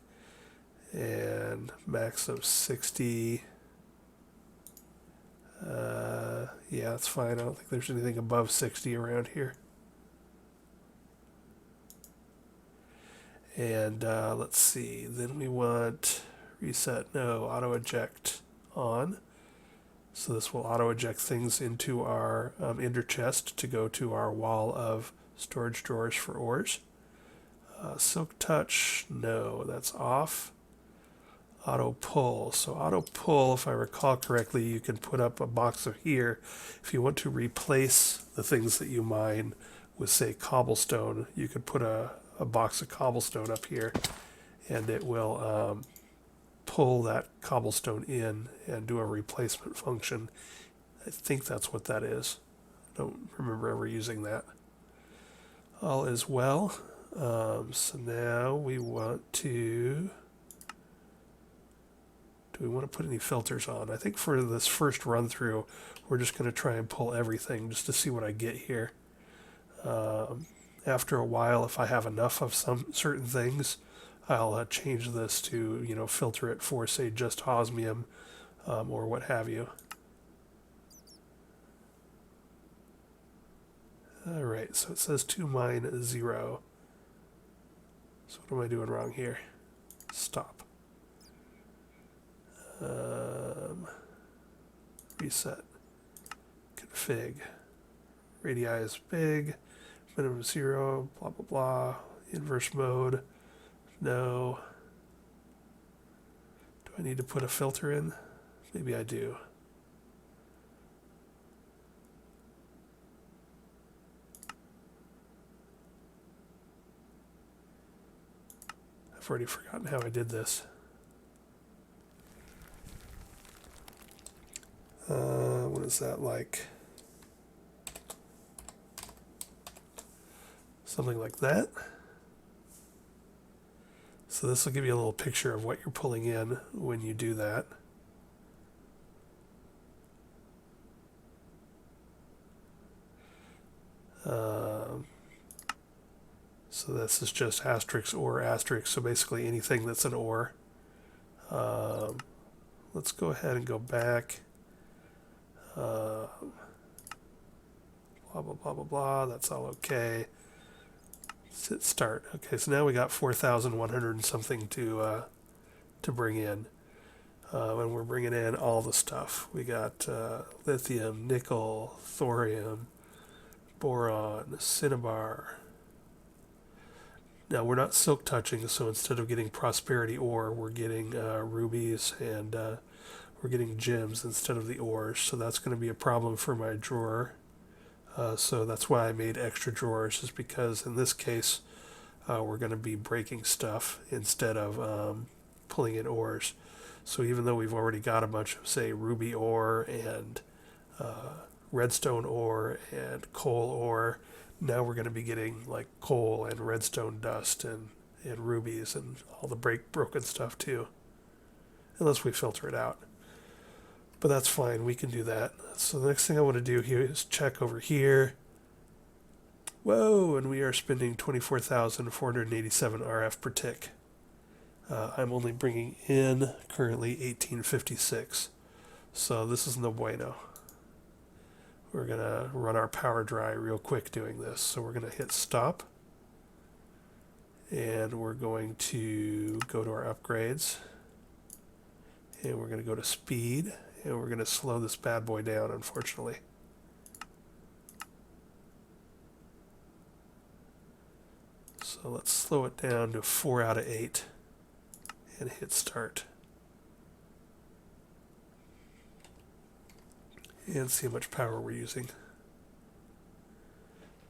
And max of 60. Yeah, that's fine. I don't think there's anything above 60 around here. And let's see. Then we want reset. No, auto eject on. So this will auto eject things into our ender chest to go to our wall of storage drawers for ores. Silk touch, no, that's off. Auto pull. So auto pull, if I recall correctly, you can put up a box of here. If you want to replace the things that you mine with, say, cobblestone, you could put a box of cobblestone up here, and it will pull that cobblestone in and do a replacement function. I think that's what that is. I don't remember ever using that. All is well. So now we want to... Do we want to put any filters on? I think for this first run through, we're just going to try and pull everything just to see what I get here. After a while, if I have enough of some certain things, I'll change this to, filter it for, say, just osmium or what have you. All right, so it says to mine 0. So what am I doing wrong here? Stop. Reset. Config. Radii is big. Minimum 0. Blah, blah, blah. Inverse mode. No. Do I need to put a filter in? Maybe I do. I've already forgotten how I did this. What is that like? Something like that. So this will give you a little picture of what you're pulling in when you do that. So this is just asterisk or asterisk, so basically anything that's an ore. Let's go ahead and go back. Blah, blah, blah, blah, blah. That's all okay. Let's hit start. Okay, so now we got 4,100 and something to bring in. And we're bringing in all the stuff. We got lithium, nickel, thorium, boron, cinnabar. Now we're not silk touching, so instead of getting prosperity ore, we're getting rubies and we're getting gems instead of the ores. So that's going to be a problem for my drawer. So that's why I made extra drawers, is because in this case we're going to be breaking stuff instead of pulling in ores. So even though we've already got a bunch of, say, ruby ore and redstone ore and coal ore, now we're going to be getting like coal and redstone dust and rubies and all the broken stuff too, unless we filter it out. But that's fine, we can do that. So the next thing I want to do here is check over here. Whoa, and we are spending 24,487 RF per tick. I'm only bringing in currently 1856. So this is no bueno. We're going to run our power dry real quick doing this. So we're going to hit stop. And we're going to go to our upgrades. And we're going to go to speed. And we're going to slow this bad boy down, unfortunately. So let's slow it down to 4 out of 8. And hit start. And see how much power we're using.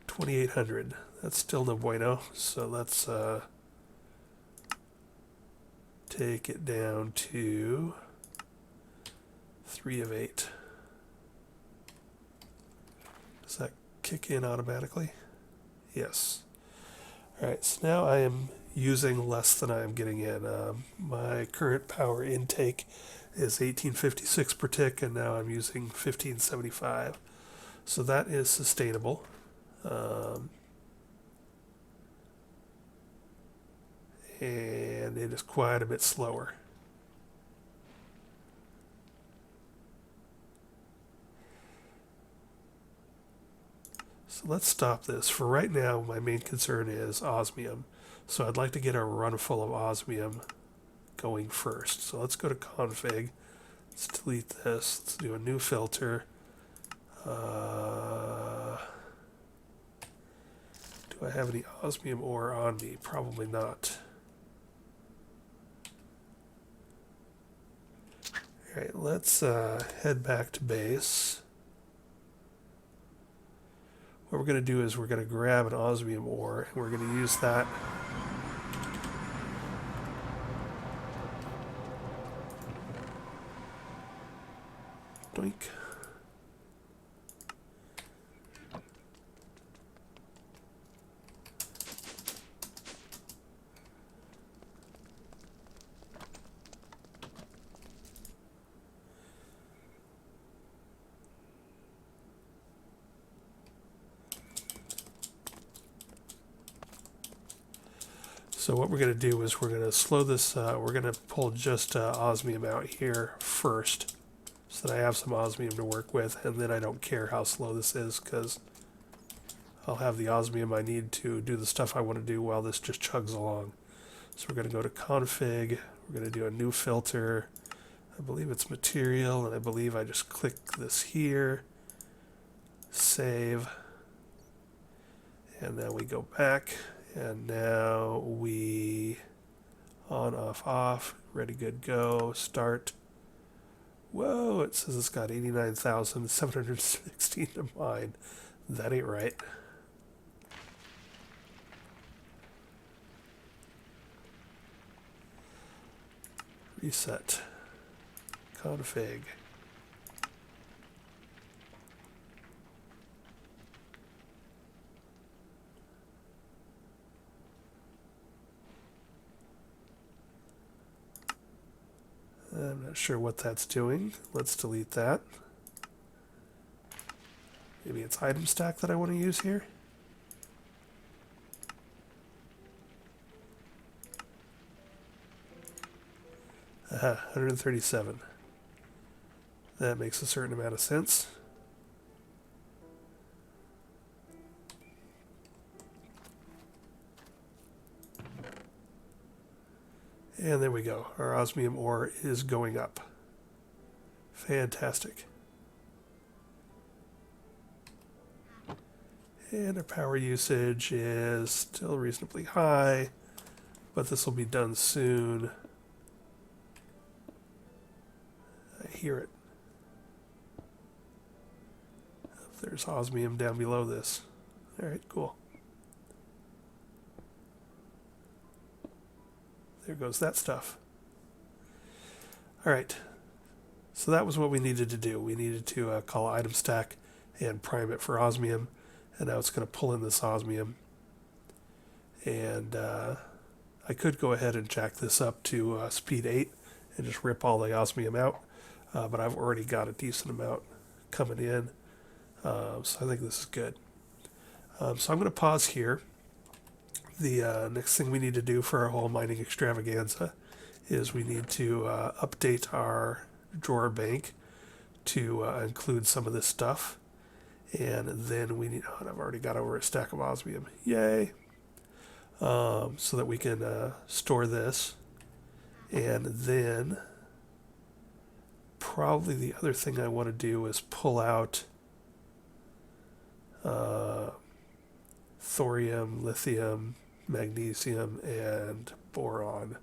2,800. That's still no bueno. So let's take it down to 3 of 8. Does that kick in automatically? Yes. Alright, so now I am using less than I am getting in. My current power intake is 1856 per tick, and now I'm using 1575. So that is sustainable. And it is quite a bit slower. So let's stop this. For right now, my main concern is osmium. So I'd like to get a run full of osmium going first. So let's go to config. Let's delete this. Let's do a new filter. Do Do I have any osmium ore on me? Probably not. Alright, let's head back to base. What we're going to do is we're going to grab an osmium ore and we're going to use that. Doink. So what we're going to do is we're going to slow this, we're going to pull just osmium out here first so that I have some osmium to work with, and then I don't care how slow this is because I'll have the osmium I need to do the stuff I want to do while this just chugs along. So we're going to go to config, we're going to do a new filter, I believe it's material, and I believe I just click this here, save, and then we go back. And now we on, off, ready, good, go, start. Whoa, it says it's got 89,716 to mine. That ain't right. Reset. Config. I'm not sure what that's doing. Let's delete that. Maybe it's item stack that I want to use here. Aha, 137. That makes a certain amount of sense. And there we go. Our osmium ore is going up. Fantastic. And our power usage is still reasonably high, but this will be done soon. I hear it. There's osmium down below this. All right, cool. There goes that stuff. All right. So that was what we needed to do. We needed to call item stack and prime it for osmium. And now it's going to pull in this osmium. And I could go ahead and jack this up to speed 8 and just rip all the osmium out. But I've already got a decent amount coming in. So I think this is good. So I'm going to pause here. The next thing we need to do for our whole mining extravaganza is we need to update our drawer bank to include some of this stuff. And then we need, oh, I've already got over a stack of osmium. Yay! So that we can store this. And then probably the other thing I want to do is pull out thorium, lithium, magnesium, and boron.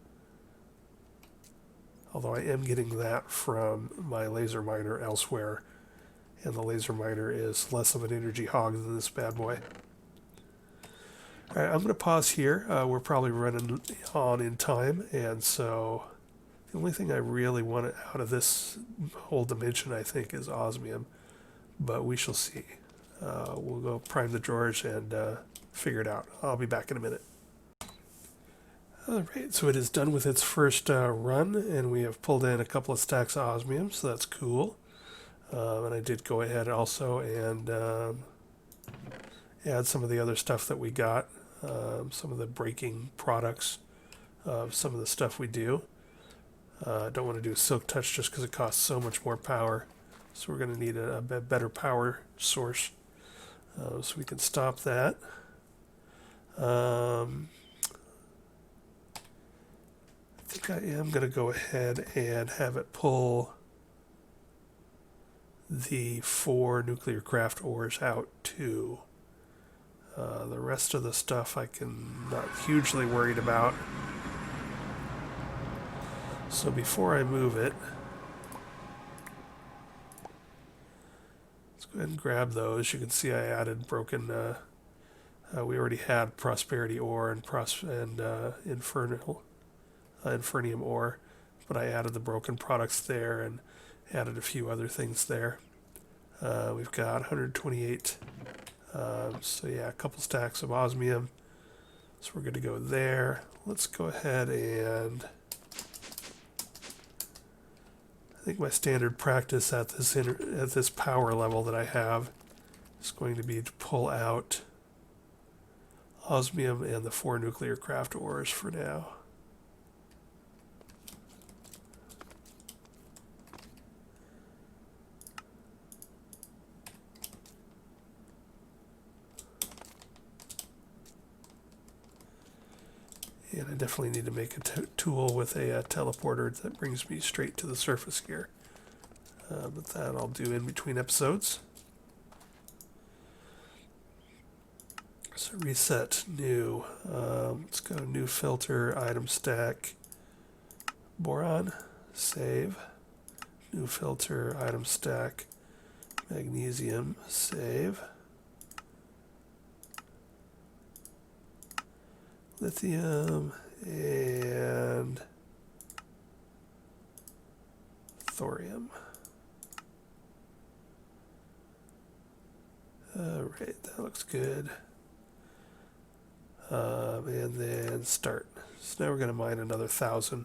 Although I am getting that from my laser miner elsewhere, and the laser miner is less of an energy hog than this bad boy. All right, I'm going to pause here. We're probably running on in time, and so the only thing I really want out of this whole dimension, I think, is osmium, but we shall see. We'll go prime the drawers and figure it out. I'll be back in a minute. Alright, so it is done with its first run, and we have pulled in a couple of stacks of osmium, so that's cool. And I did go ahead also and add some of the other stuff that we got, some of the breaking products of some of the stuff we do. Don't want to do silk touch just because it costs so much more power, so we're going to need a better power source. So we can stop that. I think I am going to go ahead and have it pull the 4 nuclear craft ores out too. The rest of the stuff I can not hugely worried about. So before I move it, let's go ahead and grab those. You can see I added broken. We already had prosperity ore and infernium ore, but I added the broken products there and added a few other things there. We've got 128. So yeah, a couple stacks of osmium. So we're good to go there. Let's go ahead and I think my standard practice at this power level that I have is going to be to pull out osmium and the 4 nuclear craft ores for now. And I definitely need to make a tool with a teleporter that brings me straight to the surface here. But that I'll do in between episodes. So reset new. Let's go new filter, item stack, boron, save. New filter, item stack, magnesium, save. Lithium and thorium. Alright, that looks good. And then start. So now we're going to mine another 1,000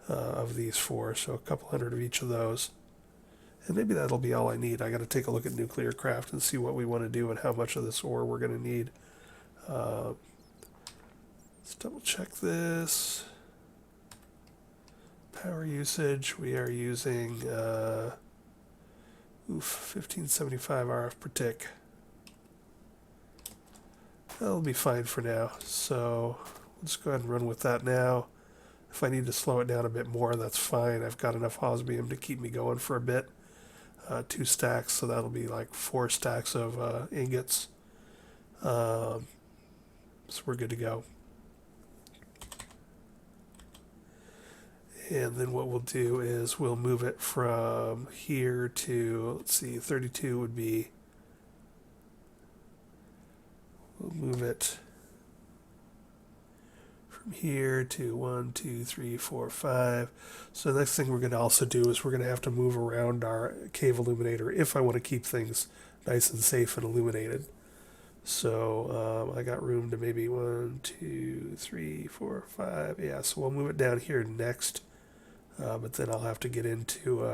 of these 4, so a couple hundred of each of those. And maybe that'll be all I need. I got to take a look at nuclear craft and see what we want to do and how much of this ore we're going to need. Let's double check this. Power usage, we are using 1575 RF per tick. That'll be fine for now. So let's go ahead and run with that now. If I need to slow it down a bit more, that's fine. I've got enough osmium to keep me going for a bit. 2 stacks, so that'll be like 4 stacks of ingots. So we're good to go. And then what we'll do is we'll move it from here to, let's see, 32 would be, we'll move it from here to 1, 2, 3, 4, 5. So the next thing we're going to also do is we're going to have to move around our cave illuminator if I want to keep things nice and safe and illuminated. So I got room to maybe 1, 2, 3, 4, 5. Yeah, so we'll move it down here next. But then I'll have to get into,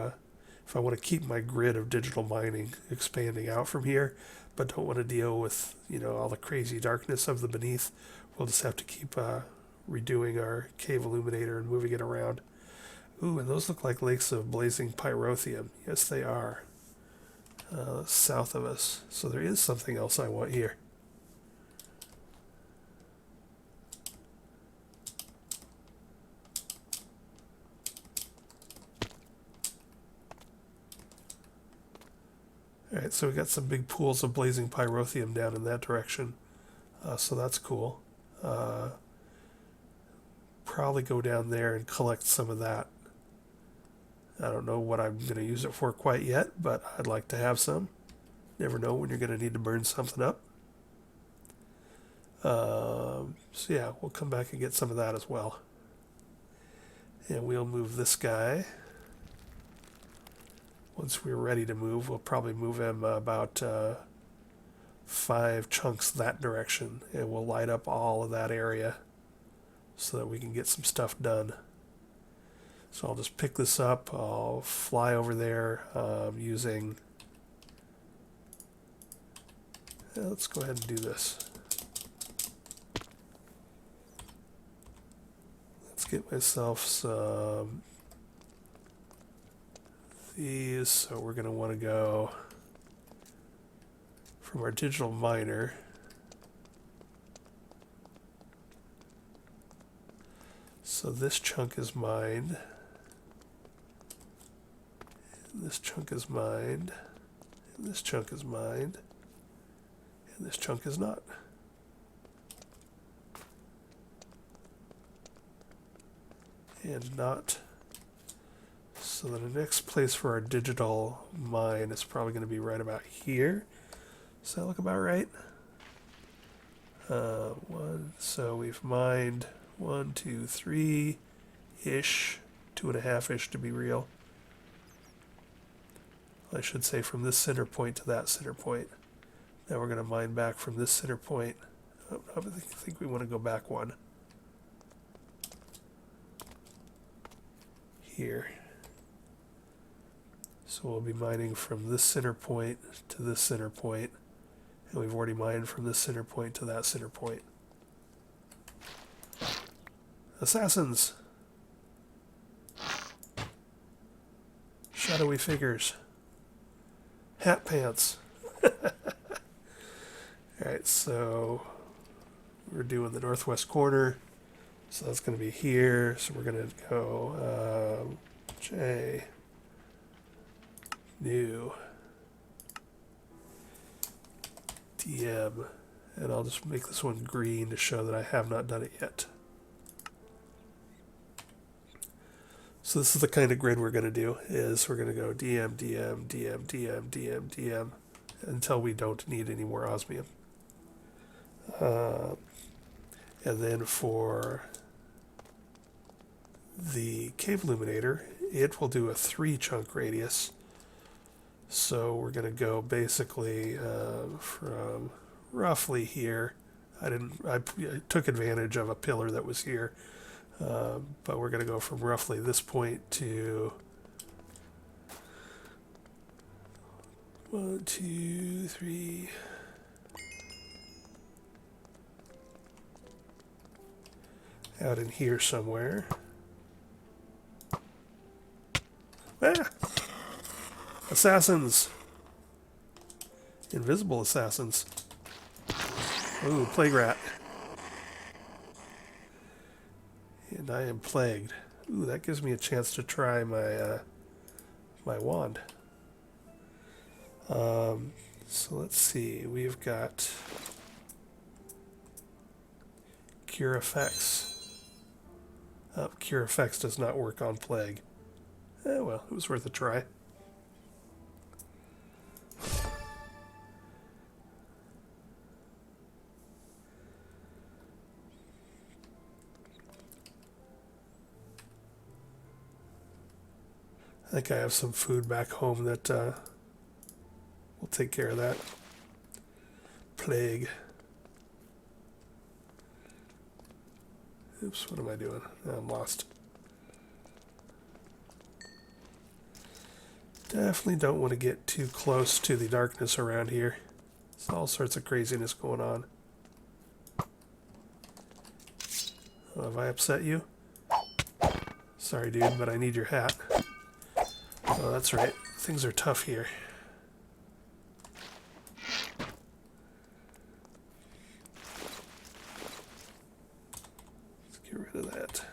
if I want to keep my grid of digital mining expanding out from here, but don't want to deal with, all the crazy darkness of the beneath, we'll just have to keep redoing our cave illuminator and moving it around. Ooh, and those look like lakes of blazing pyrotheum. Yes, they are. South of us. So there is something else I want here. Alright, so we got some big pools of blazing pyrotheum down in that direction. So that's cool. Probably go down there and collect some of that. I don't know what I'm going to use it for quite yet, but I'd like to have some. Never know when you're going to need to burn something up. So yeah, we'll come back and get some of that as well. And we'll move this guy. Once we're ready to move, we'll probably move him about 5 chunks that direction, and we'll light up all of that area so that we can get some stuff done. So I'll just pick this up, I'll fly over there using... let's go ahead and do this. Let's get myself some... these, so we're going to want to go from our digital miner. So this chunk is mined. And this chunk is mined. And this chunk is mined. And this chunk is not. and not. So the next place for our digital mine is probably going to be right about here. Does that look about right? So we've mined 1, 2, 3-ish, 2.5-ish to be real. I should say from this center point to that center point. Now we're going to mine back from this center point. Oh, I think we want to go back one. Here. So we'll be mining from this center point to this center point. And we've already mined from this center point to that center point. Assassins! Shadowy figures. Hat pants. Alright, so we're doing the northwest corner. So that's going to be here. So we're going to go J, new, DM, and I'll just make this one green to show that I have not done it yet. So this is the kind of grid we're going to do, is we're going to go DM, DM, DM, DM, DM, DM, until we don't need any more osmium. And then for the cave illuminator, it will do a 3-chunk radius. So we're going to go basically from roughly here. I took advantage of a pillar that was here, but we're going to go from roughly this point to 1, 2, 3. Out in here somewhere. Ah! Assassins! Invisible assassins. Ooh, plague rat. And I am plagued. Ooh, that gives me a chance to try my my wand. So let's see. We've got Cure Effects. Cure Effects does not work on plague. Well, it was worth a try. I think I have some food back home that will take care of that. Plague. Oops, what am I doing? I'm lost. Definitely don't want to get too close to the darkness around here. There's all sorts of craziness going on. Oh, have I upset you? Sorry, dude, but I need your hat. Oh, that's right. Things are tough here. Let's get rid of that.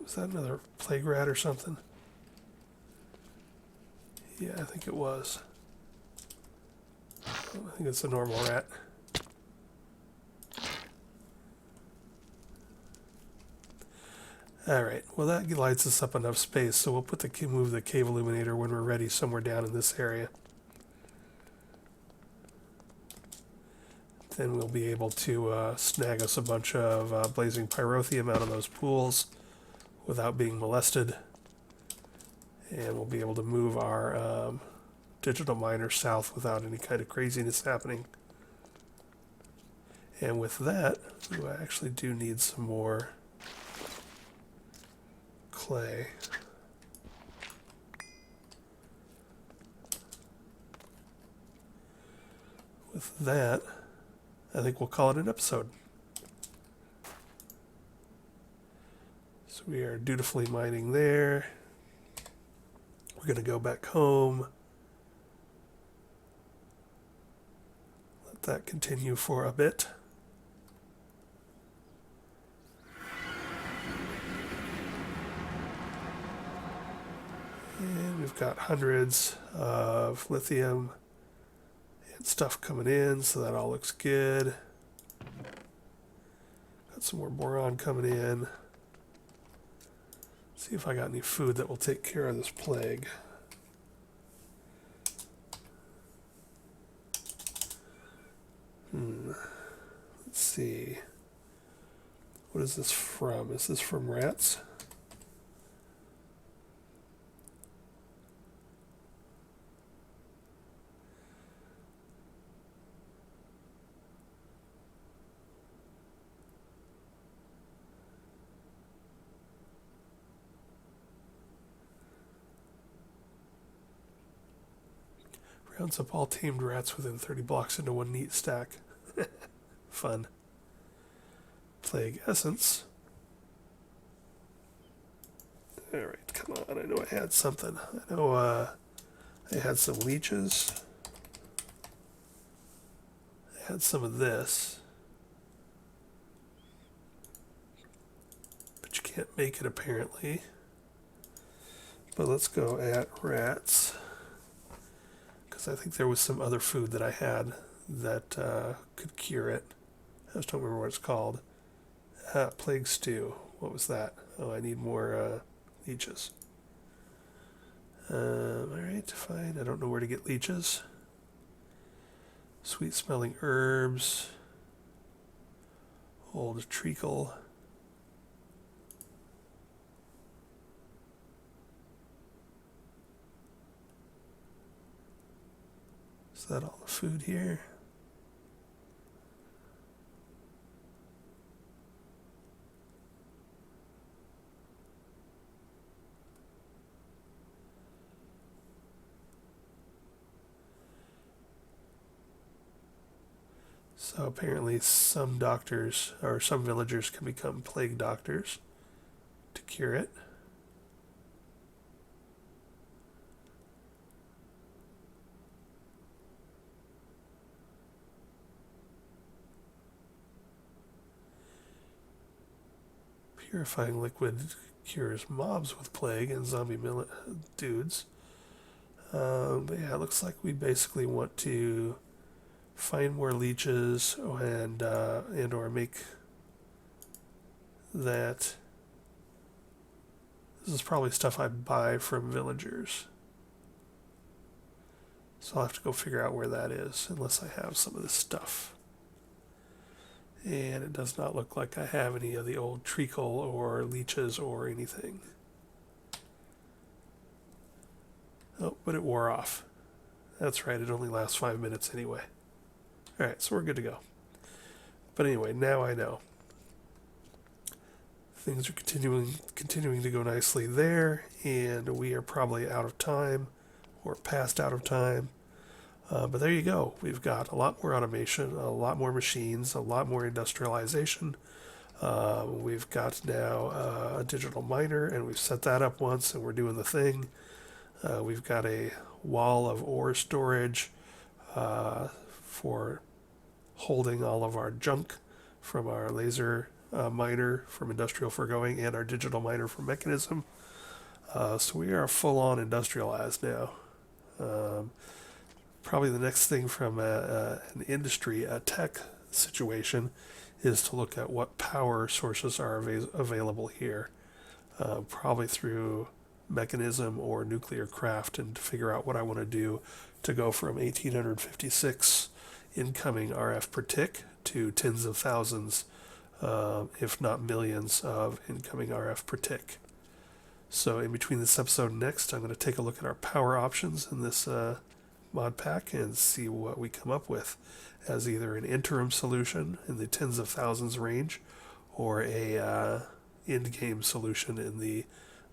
Was that another plague rat or something? Yeah, I think it was. Oh, I think it's a normal rat. Alright, well that lights us up enough space, so we'll move the cave illuminator when we're ready somewhere down in this area. Then we'll be able to snag us a bunch of blazing pyrotheum out of those pools without being molested. And we'll be able to move our digital miner south without any kind of craziness happening. And with that, I actually do need some more clay. With that, I think we'll call it an episode. So we are dutifully mining there. We're going to go back home. Let that continue for a bit. And we've got hundreds of lithium and stuff coming in, so that all looks good. Got some more boron coming in. See if I got any food that will take care of this plague. Let's see. What is this from? Is this from rats? Rounds up all tamed rats within 30 blocks into one neat stack. Fun. Plague essence. Alright, come on. I know I had something. I know I had some leeches. I had some of this. But you can't make it apparently. But let's go at rats. Because I think there was some other food that I had that could cure it. I just don't remember what it's called. Plague stew. What was that? Oh, I need more leeches. Alright, fine. I don't know where to get leeches. Sweet smelling herbs. Old treacle. Is that all the food here? So apparently some doctors, or some villagers, can become plague doctors to cure it. Purifying liquid cures mobs with plague and zombie dudes. But yeah, it looks like we basically want to find more leeches and or make that. This is probably stuff I buy from villagers. So I'll have to go figure out where that is, unless I have some of this stuff. And it does not look like I have any of the old treacle or leeches or anything. Oh, but it wore off. That's right, it only lasts 5 minutes anyway. Alright, so we're good to go. But anyway, now I know. Things are continuing to go nicely there, and we are probably out of time, or past out of time. But there you go. We've got a lot more automation, a lot more machines, a lot more industrialization. We've got now a digital miner, and we've set that up once, and we're doing the thing. We've got a wall of ore storage for holding all of our junk from our laser miner from industrial foregoing and our digital miner from mechanism. So we are full-on industrialized now. Probably the next thing from an industry, a tech situation, is to look at what power sources are available here. Probably through mechanism or nuclear craft, and to figure out what I want to do to go from 1856 incoming RF per tick to tens of thousands, if not millions, of incoming RF per tick. So in between this episode and next, I'm going to take a look at our power options in this mod pack and see what we come up with as either an interim solution in the tens of thousands range or a end-game solution in the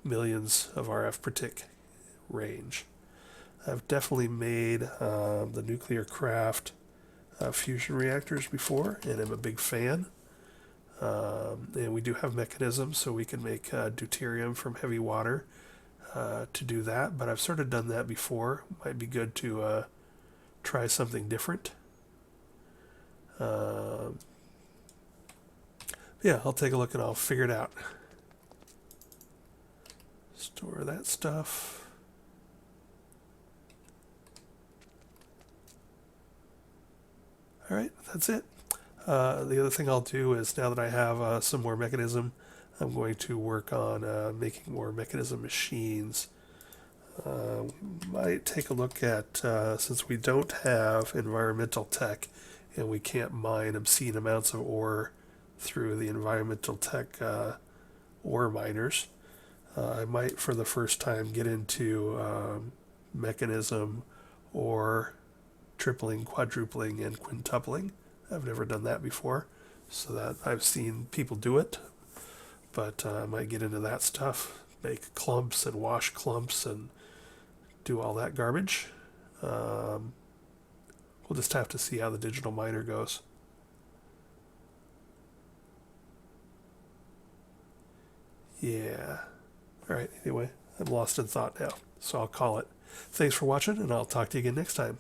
millions of RF per tick range. I've definitely made the nuclear craft fusion reactors before, and I'm a big fan. And we do have mechanisms, so we can make deuterium from heavy water to do that. But I've sort of done that before. Might be good to try something different. Yeah, I'll take a look and I'll figure it out. Store that stuff. All right, that's it. The other thing I'll do is, now that I have some more mechanism, I'm going to work on making more mechanism machines. Might take a look at, since we don't have environmental tech and we can't mine obscene amounts of ore through the environmental tech ore miners, I might for the first time get into mechanism or tripling, quadrupling, and quintupling. I've never done that before, so that I've seen people do it, but I might get into that stuff, make clumps and wash clumps and do all that garbage. We'll just have to see how the digital miner goes. Yeah. All right, anyway, I'm lost in thought now, so I'll call it. Thanks for watching, and I'll talk to you again next time.